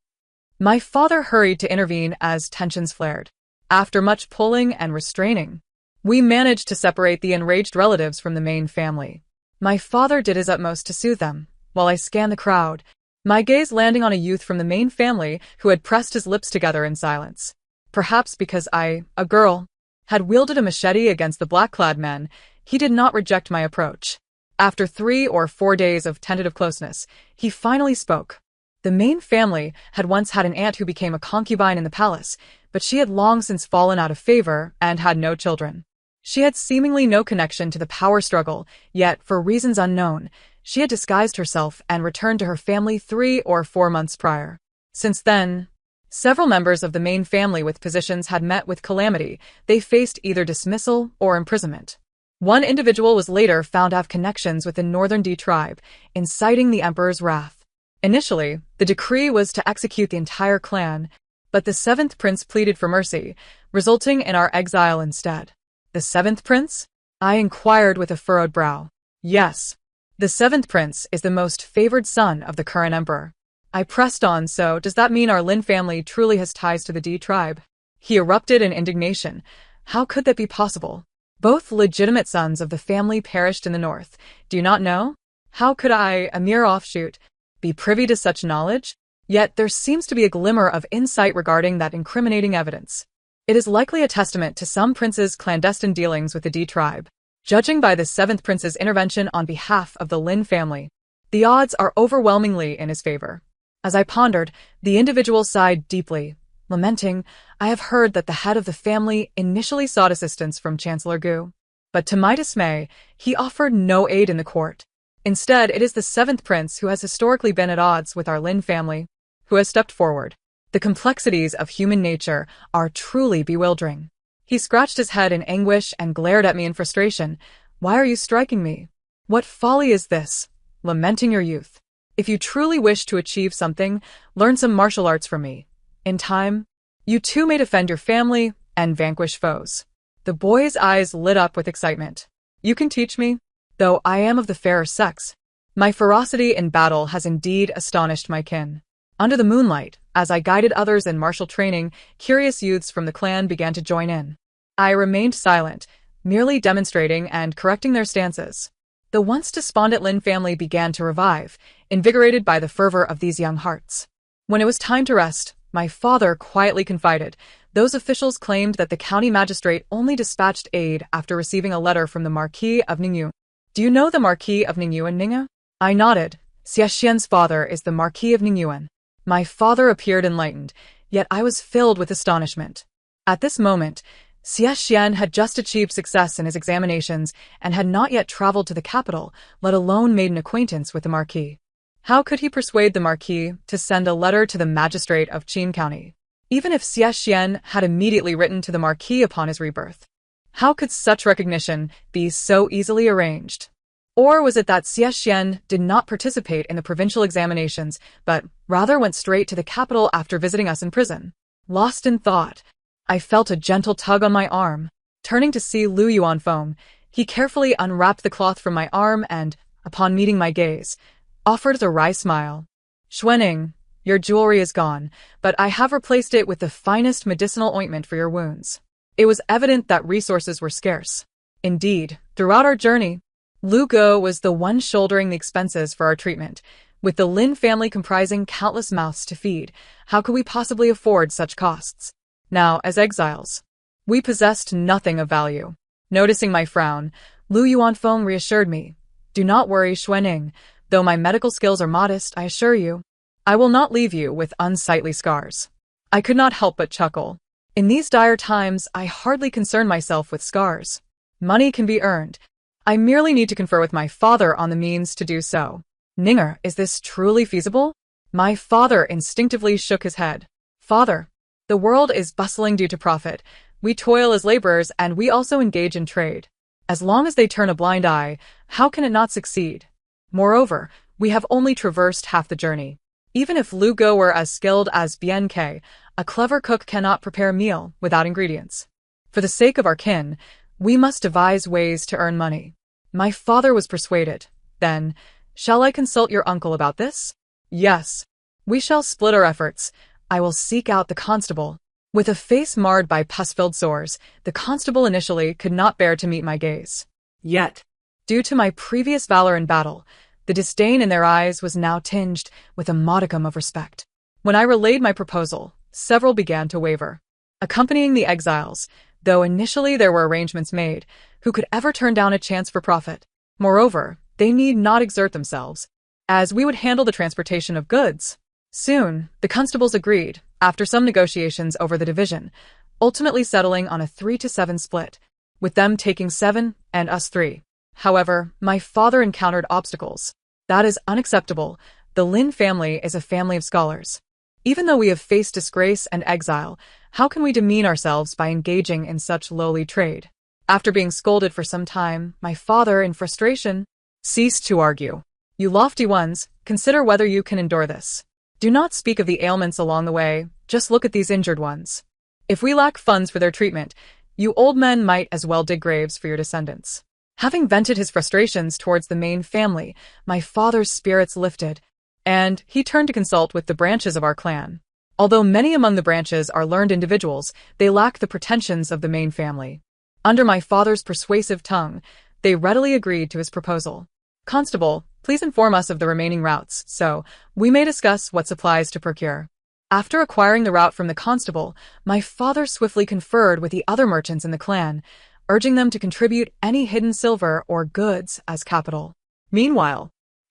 My father hurried to intervene as tensions flared. After much pulling and restraining, we managed to separate the enraged relatives from the main family. My father did his utmost to soothe them, while I scanned the crowd, my gaze landing on a youth from the main family who had pressed his lips together in silence. Perhaps because I, a girl, had wielded a machete against the black-clad men, he did not reject my approach. After 3 or 4 days of tentative closeness, he finally spoke. The main family had once had an aunt who became a concubine in the palace, but she had long since fallen out of favor and had no children. She had seemingly no connection to the power struggle, yet, for reasons unknown, she had disguised herself and returned to her family 3 or 4 months prior. Since then, several members of the main family with positions had met with calamity. They faced either dismissal or imprisonment. One individual was later found to have connections with the Northern D tribe, inciting the emperor's wrath. Initially, the decree was to execute the entire clan, but the 7th prince pleaded for mercy, resulting in our exile instead. The 7th prince? I inquired with a furrowed brow. Yes. The 7th prince is the most favored son of the current emperor. I pressed on. So does that mean our Lin family truly has ties to the D tribe? He erupted in indignation. How could that be possible? Both legitimate sons of the family perished in the north. Do you not know? How could I, a mere offshoot, be privy to such knowledge? Yet there seems to be a glimmer of insight regarding that incriminating evidence. It is likely a testament to some prince's clandestine dealings with the D tribe. Judging by the 7th prince's intervention on behalf of the Lin family, the odds are overwhelmingly in his favor. As I pondered, the individual sighed deeply, lamenting, I have heard that the head of the family initially sought assistance from Chancellor Gu. But to my dismay, he offered no aid in the court. Instead, it is the seventh prince who has historically been at odds with our Lin family, who has stepped forward. The complexities of human nature are truly bewildering. He scratched his head in anguish and glared at me in frustration. Why are you striking me? What folly is this? Lamenting your youth. If you truly wish to achieve something, learn some martial arts from me. In time, you too may defend your family and vanquish foes. The boy's eyes lit up with excitement. You can teach me, though I am of the fairer sex. My ferocity in battle has indeed astonished my kin. Under the moonlight, as I guided others in martial training, curious youths from the clan began to join in. I remained silent, merely demonstrating and correcting their stances. The once despondent Lin family began to revive, invigorated by the fervor of these young hearts. When it was time to rest, my father quietly confided, those officials claimed that the county magistrate only dispatched aid after receiving a letter from the Marquis of Ningyu. Do you know the Marquis of Ningyu and Ningyu? I nodded. Xiexian's father is the Marquis of Ningyuan. My father appeared enlightened, yet I was filled with astonishment. At this moment, Xiexian had just achieved success in his examinations and had not yet traveled to the capital, let alone made an acquaintance with the Marquis. How could he persuade the Marquis to send a letter to the magistrate of Qin County? Even if Xiexian had immediately written to the Marquis upon his rebirth, how could such recognition be so easily arranged? Or was it that Xiexian did not participate in the provincial examinations, but rather went straight to the capital after visiting us in prison? Lost in thought, I felt a gentle tug on my arm. Turning to see Lu Yuanfeng, he carefully unwrapped the cloth from my arm and, upon meeting my gaze, offered a wry smile. Xuanning, your jewelry is gone, but I have replaced it with the finest medicinal ointment for your wounds. It was evident that resources were scarce. Indeed, throughout our journey, Lu Go was the one shouldering the expenses for our treatment. With the Lin family comprising countless mouths to feed, how could we possibly afford such costs? Now, as exiles, we possessed nothing of value. Noticing my frown, Lu Yuanfeng reassured me. Do not worry, Xuanning. Though my medical skills are modest, I assure you, I will not leave you with unsightly scars. I could not help but chuckle. In these dire times, I hardly concern myself with scars. Money can be earned. I merely need to confer with my father on the means to do so. Ninger, is this truly feasible? My father instinctively shook his head. Father, the world is bustling due to profit. We toil as laborers and we also engage in trade. As long as they turn a blind eye, how can it not succeed? Moreover, we have only traversed half the journey. Even if Lu Go were as skilled as Bien Ke, a clever cook cannot prepare a meal without ingredients. For the sake of our kin, we must devise ways to earn money. My father was persuaded. Then, shall I consult your uncle about this? Yes. We shall split our efforts. I will seek out the constable. With a face marred by pus-filled sores, the constable initially could not bear to meet my gaze. Yet, due to my previous valor in battle, the disdain in their eyes was now tinged with a modicum of respect. When I relayed my proposal, several began to waver. Accompanying the exiles, though initially there were arrangements made, who could ever turn down a chance for profit? Moreover, they need not exert themselves, as we would handle the transportation of goods. Soon, the constables agreed, after some negotiations over the division, ultimately settling on a 3-7 split, with them taking 7 and us 3. However, my father encountered obstacles. That is unacceptable. The Lin family is a family of scholars. Even though we have faced disgrace and exile, how can we demean ourselves by engaging in such lowly trade? After being scolded for some time, my father, in frustration, ceased to argue. You lofty ones, consider whether you can endure this. Do not speak of the ailments along the way, just look at these injured ones. If we lack funds for their treatment, you old men might as well dig graves for your descendants. Having vented his frustrations towards the main family, my father's spirits lifted, and he turned to consult with the branches of our clan. Although many among the branches are learned individuals, they lack the pretensions of the main family. Under my father's persuasive tongue, they readily agreed to his proposal. Constable, please inform us of the remaining routes, so we may discuss what supplies to procure. After acquiring the route from the constable, my father swiftly conferred with the other merchants in the clan, urging them to contribute any hidden silver or goods as capital. Meanwhile,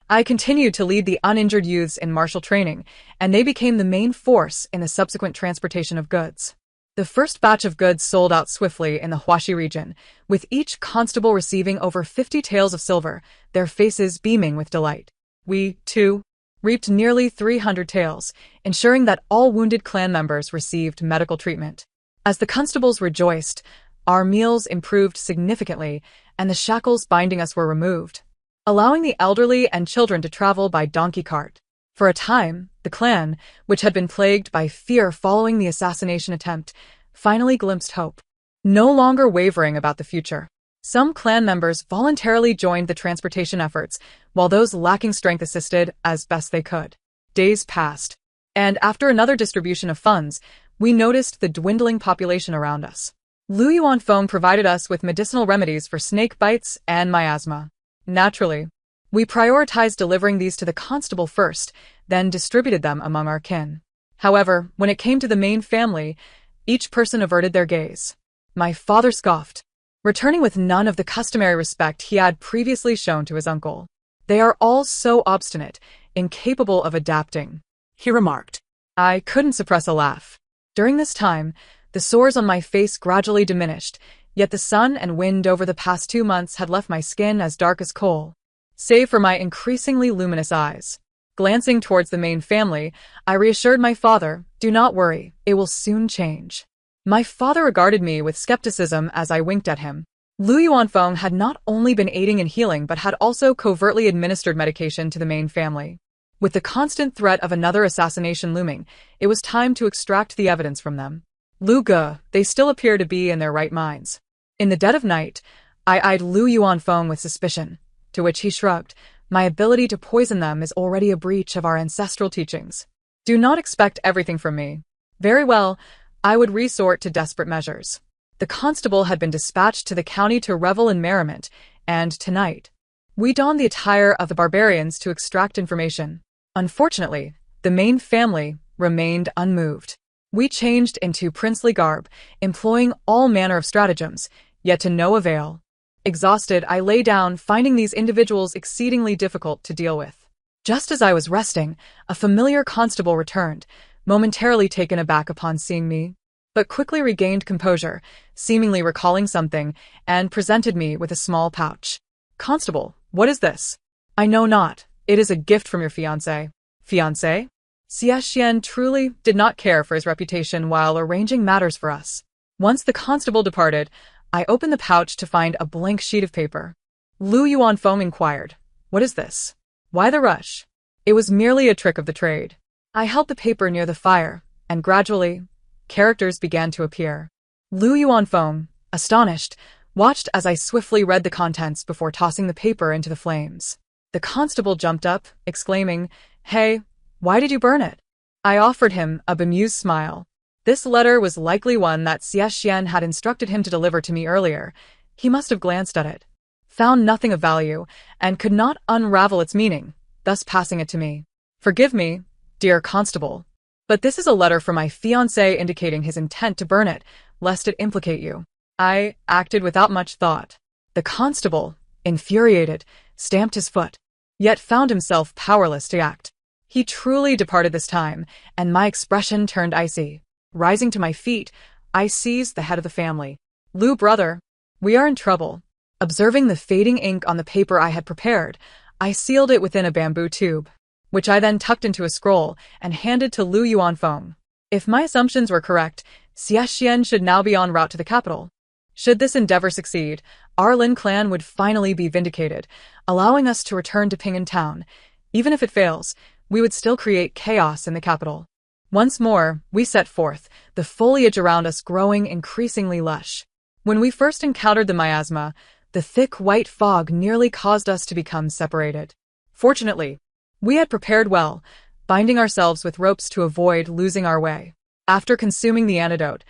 I continued to lead the uninjured youths in martial training, and they became the main force in the subsequent transportation of goods. The first batch of goods sold out swiftly in the Huaxi region, with each constable receiving over 50 taels of silver, their faces beaming with delight. We, too, reaped nearly 300 taels, ensuring that all wounded clan members received medical treatment. As the constables rejoiced, our meals improved significantly, and the shackles binding us were removed, allowing the elderly and children to travel by donkey cart. For a time, the clan, which had been plagued by fear following the assassination attempt, finally glimpsed hope, no longer wavering about the future. Some clan members voluntarily joined the transportation efforts, while those lacking strength assisted as best they could. Days passed, and after another distribution of funds, we noticed the dwindling population around us. Lu Yuanfeng provided us with medicinal remedies for snake bites and miasma. Naturally, we prioritized delivering these to the constable first, then distributed them among our kin. However, when it came to the main family, each person averted their gaze. My father scoffed, returning with none of the customary respect he had previously shown to his uncle. They are all so obstinate, incapable of adapting, he remarked. I couldn't suppress a laugh. During this time, the sores on my face gradually diminished, yet the sun and wind over the past 2 months had left my skin as dark as coal, save for my increasingly luminous eyes. Glancing towards the main family, I reassured my father, "Do not worry, it will soon change." My father regarded me with skepticism as I winked at him. Lu Yuanfeng had not only been aiding in healing but had also covertly administered medication to the main family. With the constant threat of another assassination looming, it was time to extract the evidence from them. Lu Ge, they still appear to be in their right minds. In the dead of night, I eyed Lu Yuanfeng with suspicion, to which he shrugged. My ability to poison them is already a breach of our ancestral teachings. Do not expect everything from me. Very well, I would resort to desperate measures. The constable had been dispatched to the county to revel in merriment, and tonight, we donned the attire of the barbarians to extract information. Unfortunately, the main family remained unmoved. We changed into princely garb, employing all manner of stratagems, yet to no avail. Exhausted, I lay down, finding these individuals exceedingly difficult to deal with. Just as I was resting, a familiar constable returned, momentarily taken aback upon seeing me, but quickly regained composure, seemingly recalling something, and presented me with a small pouch. "Constable, what is this?" "I know not. It is a gift from your fiancé." "Fiancé?" Xie truly did not care for his reputation while arranging matters for us. Once the constable departed, I opened the pouch to find a blank sheet of paper. Lu Yuanfeng inquired, "What is this? Why the rush?" It was merely a trick of the trade. I held the paper near the fire, and gradually, characters began to appear. Lu Yuanfeng, astonished, watched as I swiftly read the contents before tossing the paper into the flames. The constable jumped up, exclaiming, "Hey, why did you burn it?" I offered him a bemused smile. This letter was likely one that Xie had instructed him to deliver to me earlier. He must have glanced at it, found nothing of value, and could not unravel its meaning, thus passing it to me. "Forgive me, dear constable, but this is a letter from my fiancé indicating his intent to burn it, lest it implicate you." I acted without much thought. The constable, infuriated, stamped his foot, yet found himself powerless to act. He truly departed this time, and my expression turned icy. Rising to my feet, I seized the head of the family. "Lu, brother, we are in trouble." Observing the fading ink on the paper I had prepared, I sealed it within a bamboo tube, which I then tucked into a scroll and handed to Lu Yuanfeng. If my assumptions were correct, Xie should now be en route to the capital. Should this endeavor succeed, our Lin clan would finally be vindicated, allowing us to return to Ping'an town. Even if it fails, we would still create chaos in the capital. Once more, we set forth, the foliage around us growing increasingly lush. When we first encountered the miasma, the thick white fog nearly caused us to become separated. Fortunately, we had prepared well, binding ourselves with ropes to avoid losing our way. After consuming the antidote,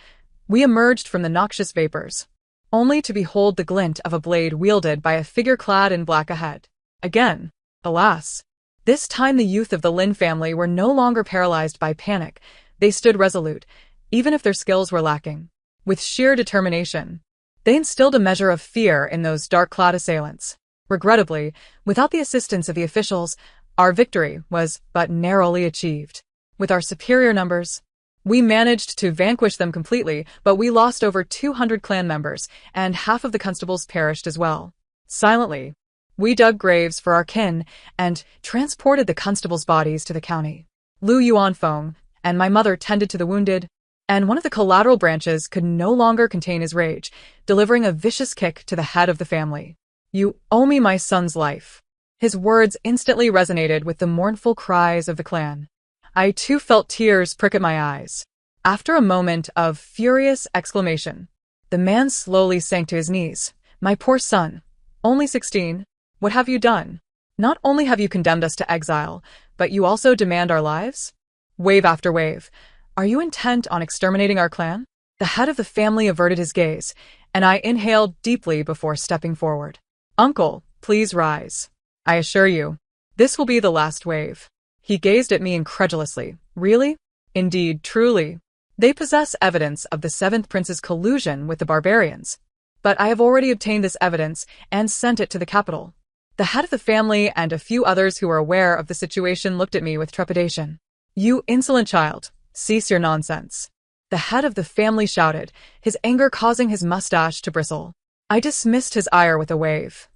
we emerged from the noxious vapors, only to behold the glint of a blade wielded by a figure clad in black ahead. Again, alas! This time the youth of the Lin family were no longer paralyzed by panic. They stood resolute, even if their skills were lacking. With sheer determination, they instilled a measure of fear in those dark-clad assailants. Regrettably, without the assistance of the officials, our victory was but narrowly achieved. With our superior numbers, we managed to vanquish them completely, but we lost over 200 clan members, and half of the constables perished as well. Silently, we dug graves for our kin and transported the constables' bodies to the county. Lu Yuanfeng and my mother tended to the wounded, and one of the collateral branches could no longer contain his rage, delivering a vicious kick to the head of the family. "You owe me my son's life." His words instantly resonated with the mournful cries of the clan. I too felt tears prick at my eyes. After a moment of furious exclamation, the man slowly sank to his knees. "My poor son, only 16, what have you done? Not only have you condemned us to exile, but you also demand our lives?" Wave after wave. "Are you intent on exterminating our clan?" The head of the family averted his gaze, and I inhaled deeply before stepping forward. "Uncle, please rise. I assure you, this will be the last wave." He gazed at me incredulously. "Really? Indeed, truly. They possess evidence of the seventh prince's collusion with the barbarians. But I have already obtained this evidence and sent it to the capital." The head of the family and a few others who were aware of the situation looked at me with trepidation. "You insolent child, cease your nonsense." The head of the family shouted, his anger causing his mustache to bristle. I dismissed his ire with a wave.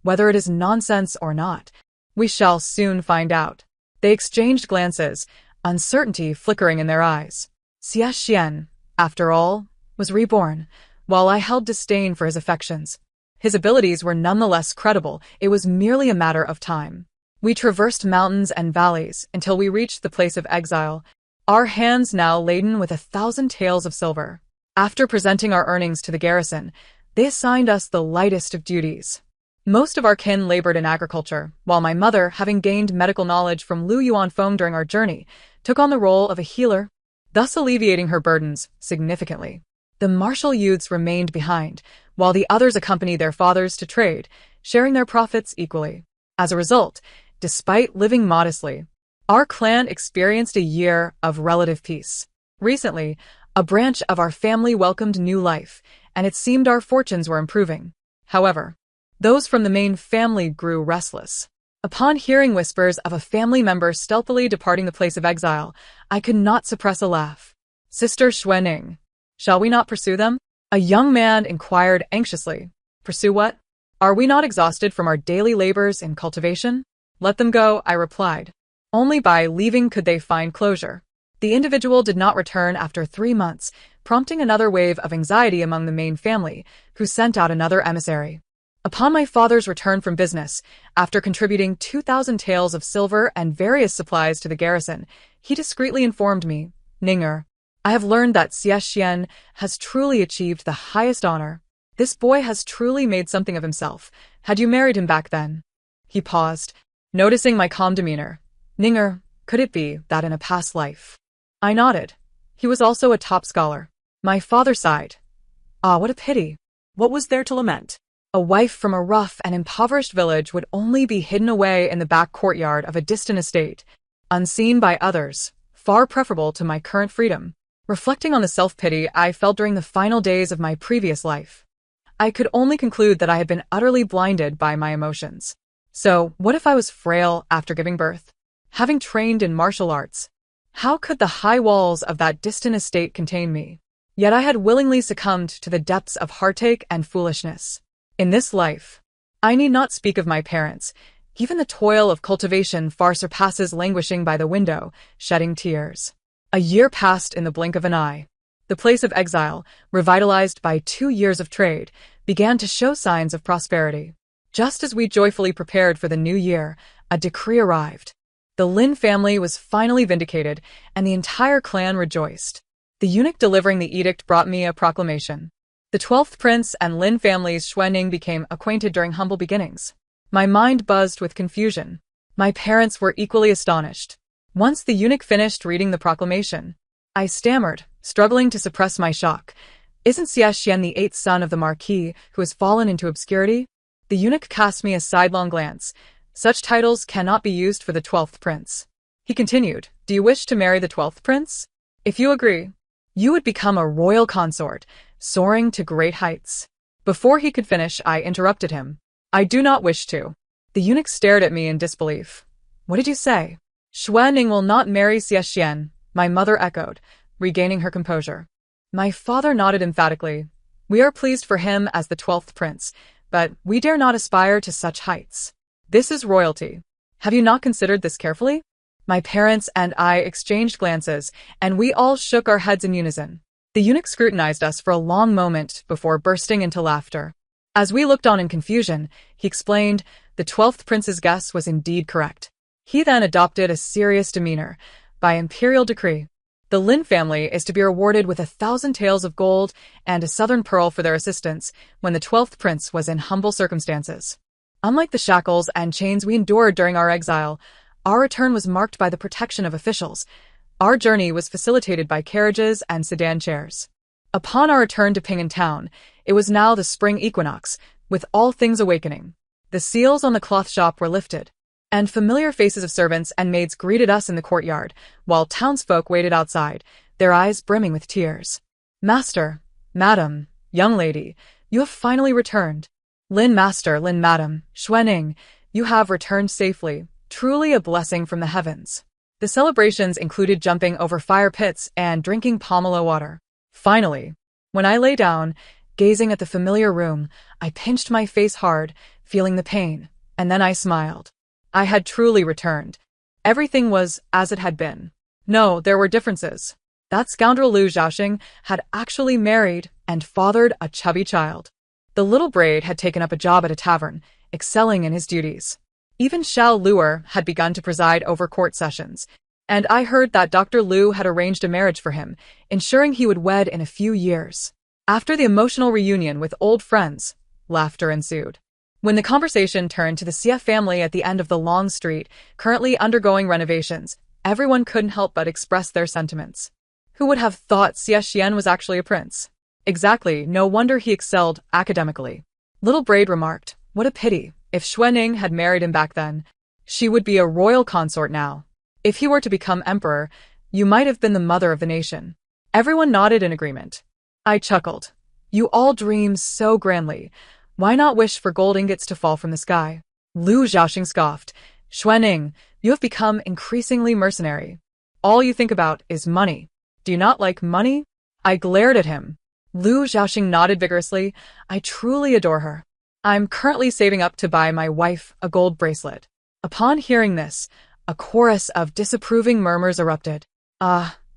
"Whether it is nonsense or not, we shall soon find out." They exchanged glances, uncertainty flickering in their eyes. Xie Xian, after all, was reborn, while I held disdain for his affections. His abilities were nonetheless credible. It was merely a matter of time. We traversed mountains and valleys until we reached the place of exile, our hands now laden with 1,000 taels of silver. After presenting our earnings to the garrison, they assigned us the lightest of duties. Most of our kin labored in agriculture, while my mother, having gained medical knowledge from Lu Yuanfeng during our journey, took on the role of a healer, thus alleviating her burdens significantly. The martial youths remained behind, while the others accompanied their fathers to trade, sharing their profits equally. As a result, despite living modestly, our clan experienced a year of relative peace. Recently, a branch of our family welcomed new life, and it seemed our fortunes were improving. However, those from the main family grew restless. Upon hearing whispers of a family member stealthily departing the place of exile, I could not suppress a laugh. "Sister Xuening, shall we not pursue them?" A young man inquired anxiously. "Pursue what? Are we not exhausted from our daily labors in cultivation?" "Let them go," I replied. Only by leaving could they find closure. The individual did not return after 3 months, prompting another wave of anxiety among the main family, who sent out another emissary. Upon my father's return from business, after contributing 2,000 taels of silver and various supplies to the garrison, he discreetly informed me, "Ninger, I have learned that Xie Xian has truly achieved the highest honor. This boy has truly made something of himself. Had you married him back then?" He paused, noticing my calm demeanor. "Ninger, could it be that in a past life?" I nodded. He was also a top scholar. My father sighed. "Ah, what a pity. What was there to lament? A wife from a rough and impoverished village would only be hidden away in the back courtyard of a distant estate, unseen by others, far preferable to my current freedom." Reflecting on the self-pity I felt during the final days of my previous life, I could only conclude that I had been utterly blinded by my emotions. So, what if I was frail after giving birth? Having trained in martial arts, how could the high walls of that distant estate contain me? Yet I had willingly succumbed to the depths of heartache and foolishness. In this life, I need not speak of my parents. Even the toil of cultivation far surpasses languishing by the window, shedding tears. A year passed in the blink of an eye. The place of exile, revitalized by 2 years of trade, began to show signs of prosperity. Just as we joyfully prepared for the new year, a decree arrived. The Lin family was finally vindicated, and the entire clan rejoiced. The eunuch delivering the edict brought me a proclamation. The 12th prince and Lin family's Xuening became acquainted during humble beginnings. My mind buzzed with confusion. My parents were equally astonished. Once the eunuch finished reading the proclamation, I stammered, struggling to suppress my shock. "Isn't Xie Xian the 8th son of the Marquis who has fallen into obscurity?" The eunuch cast me a sidelong glance. "Such titles cannot be used for the 12th prince." He continued, "Do you wish to marry the 12th prince? If you agree, you would become a royal consort, soaring to great heights." Before he could finish, I interrupted him. I do not wish to. The eunuch stared at me in disbelief. What did you say? Xuening will not marry Xie, my mother echoed, regaining her composure. My father nodded emphatically. We are pleased for him as the 12th prince, but we dare not aspire to such heights. This is royalty. Have you not considered this carefully? My parents and I exchanged glances, and we all shook our heads in unison. The eunuch scrutinized us for a long moment before bursting into laughter. As we looked on in confusion, he explained the 12th prince's guess was indeed correct. He then adopted a serious demeanor. By imperial decree, the Lin family is to be rewarded with 1,000 taels of gold and a southern pearl for their assistance when the 12th prince was in humble circumstances. Unlike the shackles and chains we endured during our exile, our return was marked by the protection of officials. Our journey was facilitated by carriages and sedan chairs. Upon our return to Ping'an town, it was now the spring equinox, with all things awakening. The seals on the cloth shop were lifted, and familiar faces of servants and maids greeted us in the courtyard, while townsfolk waited outside, their eyes brimming with tears. Master, madam, young lady, you have finally returned. Lin master, Lin madam, Xuening, you have returned safely, truly a blessing from the heavens. The celebrations included jumping over fire pits and drinking pomelo water. Finally, when I lay down, gazing at the familiar room, I pinched my face hard, feeling the pain, and then I smiled. I had truly returned. Everything was as it had been. No, there were differences. That scoundrel Lu Zhaoxing had actually married and fathered a chubby child. The little braid had taken up a job at a tavern, excelling in his duties. Even Xiao Luer had begun to preside over court sessions, and I heard that Dr. Lu had arranged a marriage for him, ensuring he would wed in a few years. After the emotional reunion with old friends, laughter ensued. When the conversation turned to the Xie family at the end of the long street, currently undergoing renovations, everyone couldn't help but express their sentiments. Who would have thought Xie Xian was actually a prince? Exactly, no wonder he excelled academically. Little Braid remarked, what a pity. If Xuening had married him back then, she would be a royal consort now. If he were to become emperor, you might have been the mother of the nation. Everyone nodded in agreement. I chuckled. You all dream so grandly. Why not wish for gold ingots to fall from the sky? Lu Zhaoxing scoffed. Xuening, you have become increasingly mercenary. All you think about is money. Do you not like money? I glared at him. Lu Zhaoxing nodded vigorously. I truly adore her. I'm currently saving up to buy my wife a gold bracelet. Upon hearing this, a chorus of disapproving murmurs erupted.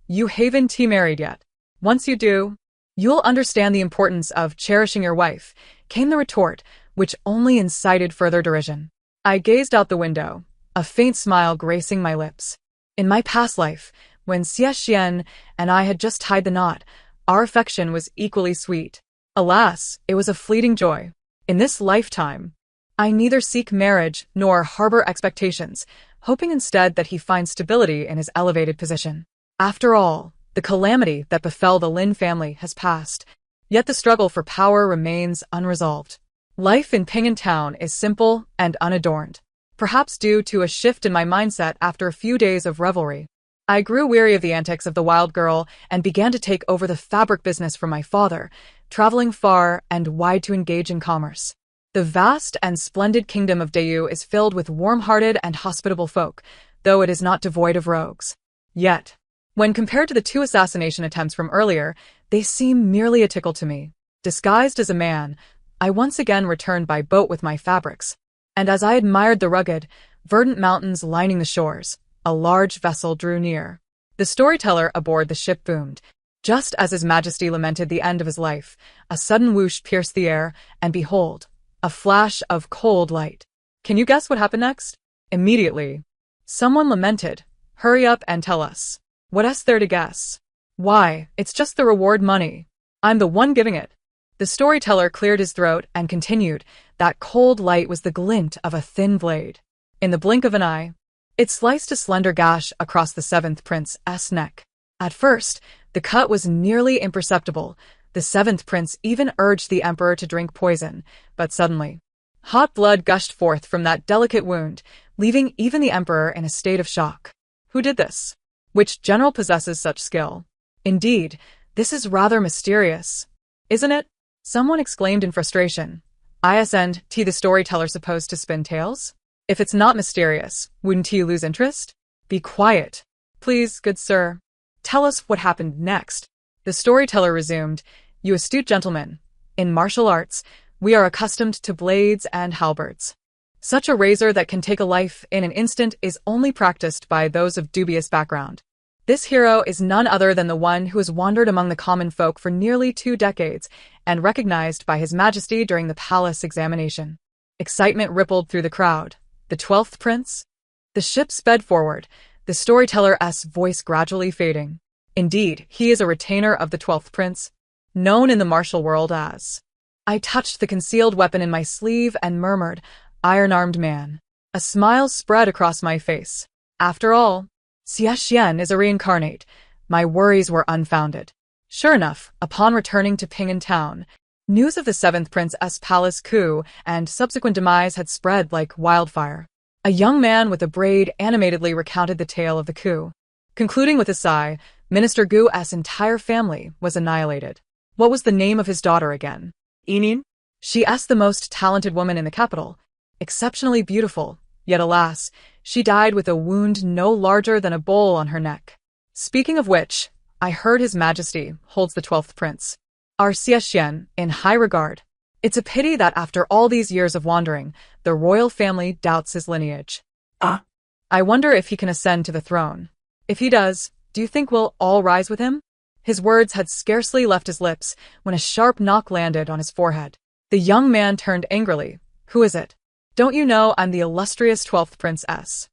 You haven't married yet. Once you do, you'll understand the importance of cherishing your wife, came the retort, which only incited further derision. I gazed out the window, a faint smile gracing my lips. In my past life, when Xie Xian and I had just tied the knot, our affection was equally sweet. Alas, it was a fleeting joy. In this lifetime, I neither seek marriage nor harbor expectations, hoping instead that he finds stability in his elevated position. After all, the calamity that befell the Lin family has passed, yet the struggle for power remains unresolved. Life in Ping'an town is simple and unadorned, perhaps due to a shift in my mindset after a few days of revelry. I grew weary of the antics of the wild girl and began to take over the fabric business from my father, traveling far and wide to engage in commerce. The vast and splendid kingdom of Dayu is filled with warm-hearted and hospitable folk, though it is not devoid of rogues. Yet, when compared to the 2 assassination attempts from earlier, they seem merely a tickle to me. Disguised as a man, I once again returned by boat with my fabrics, and as I admired the rugged, verdant mountains lining the shores, a large vessel drew near. The storyteller aboard the ship boomed. Just as His Majesty lamented the end of his life, a sudden whoosh pierced the air, and behold, a flash of cold light. Can you guess what happened next? Immediately, someone lamented, "Hurry up and tell us. What's there to guess? Why, it's just the reward money. I'm the one giving it." The storyteller cleared his throat and continued, that cold light was the glint of a thin blade. In the blink of an eye, it sliced a slender gash across the 7th prince's neck. At first, the cut was nearly imperceptible. The 7th prince even urged the emperor to drink poison, but suddenly, hot blood gushed forth from that delicate wound, leaving even the emperor in a state of shock. Who did this? Which general possesses such skill? Indeed, this is rather mysterious, isn't it? Someone exclaimed in frustration. Isn't the storyteller supposed to spin tales? If it's not mysterious, wouldn't you lose interest? Be quiet. Please, good sir. Tell us what happened next. The storyteller resumed, You astute gentleman. In martial arts, we are accustomed to blades and halberds. Such a razor that can take a life in an instant is only practiced by those of dubious background. This hero is none other than the one who has wandered among the common folk for nearly 2 decades and recognized by His Majesty during the palace examination. Excitement rippled through the crowd. The 12th prince? The ship sped forward, the storyteller's voice gradually fading. Indeed, he is a retainer of the 12th prince, known in the martial world as. I touched the concealed weapon in my sleeve and murmured, Iron-armed man. A smile spread across my face. After all, Xie is a reincarnate. My worries were unfounded. Sure enough, upon returning to Ping'an town, news of the 7th prince's palace coup and subsequent demise had spread like wildfire. A young man with a braid animatedly recounted the tale of the coup, concluding with a sigh, Minister Gu's entire family was annihilated. What was the name of his daughter again? Inin? She asked the most talented woman in the capital. Exceptionally beautiful, yet alas, she died with a wound no larger than a bowl on her neck. Speaking of which, I heard His Majesty holds the 12th prince, our Xie in high regard. It's a pity that after all these years of wandering, the royal family doubts his lineage. I wonder if he can ascend to the throne. If he does, do you think we'll all rise with him? His words had scarcely left his lips when a sharp knock landed on his forehead. The young man turned angrily. Who is it? Don't you know I'm the illustrious 12th princess?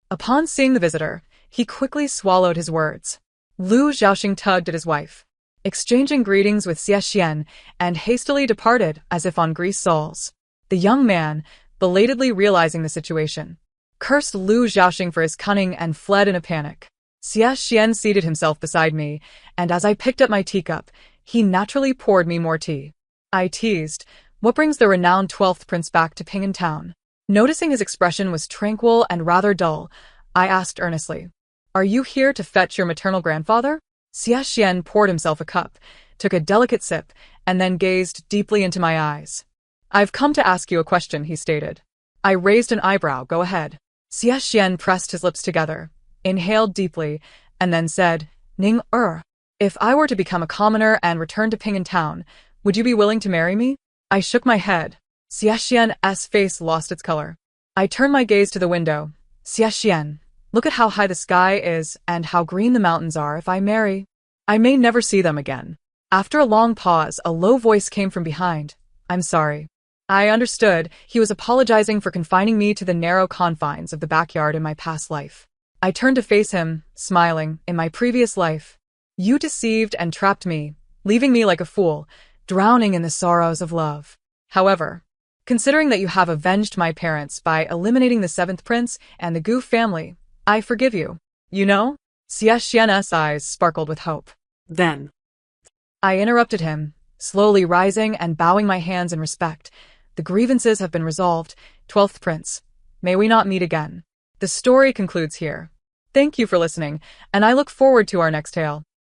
Upon seeing the visitor, he quickly swallowed his words. Lu Zhaoxing tugged at his wife, exchanging greetings with Xie and hastily departed as if on greased soles. The young man, belatedly realizing the situation, cursed Lu Zhaoxing for his cunning and fled in a panic. Xie seated himself beside me, and as I picked up my teacup, he naturally poured me more tea. I teased, What brings the renowned 12th prince back to Ping'an town? Noticing his expression was tranquil and rather dull, I asked earnestly, Are you here to fetch your maternal grandfather? Xie poured himself a cup, took a delicate sip, and then gazed deeply into my eyes. I've come to ask you a question, he stated. I raised an eyebrow. Go ahead. Xie pressed his lips together, inhaled deeply, and then said, Ning if I were to become a commoner and return to Ping'an town, would you be willing to marry me? I shook my head. Xie's face lost its color. I turned my gaze to the window. Xie, look at how high the sky is and how green the mountains are. If I marry, I may never see them again. After a long pause, a low voice came from behind. I'm sorry. I understood. He was apologizing for confining me to the narrow confines of the backyard in my past life. I turned to face him, smiling. In my previous life, you deceived and trapped me, leaving me like a fool, drowning in the sorrows of love. However, considering that you have avenged my parents by eliminating the 7th prince and the Gu family, I forgive you. You know? Xie's eyes sparkled with hope. Then. I interrupted him, slowly rising and bowing my hands in respect. The grievances have been resolved. 12th prince, may we not meet again. The story concludes here. Thank you for listening, and I look forward to our next tale.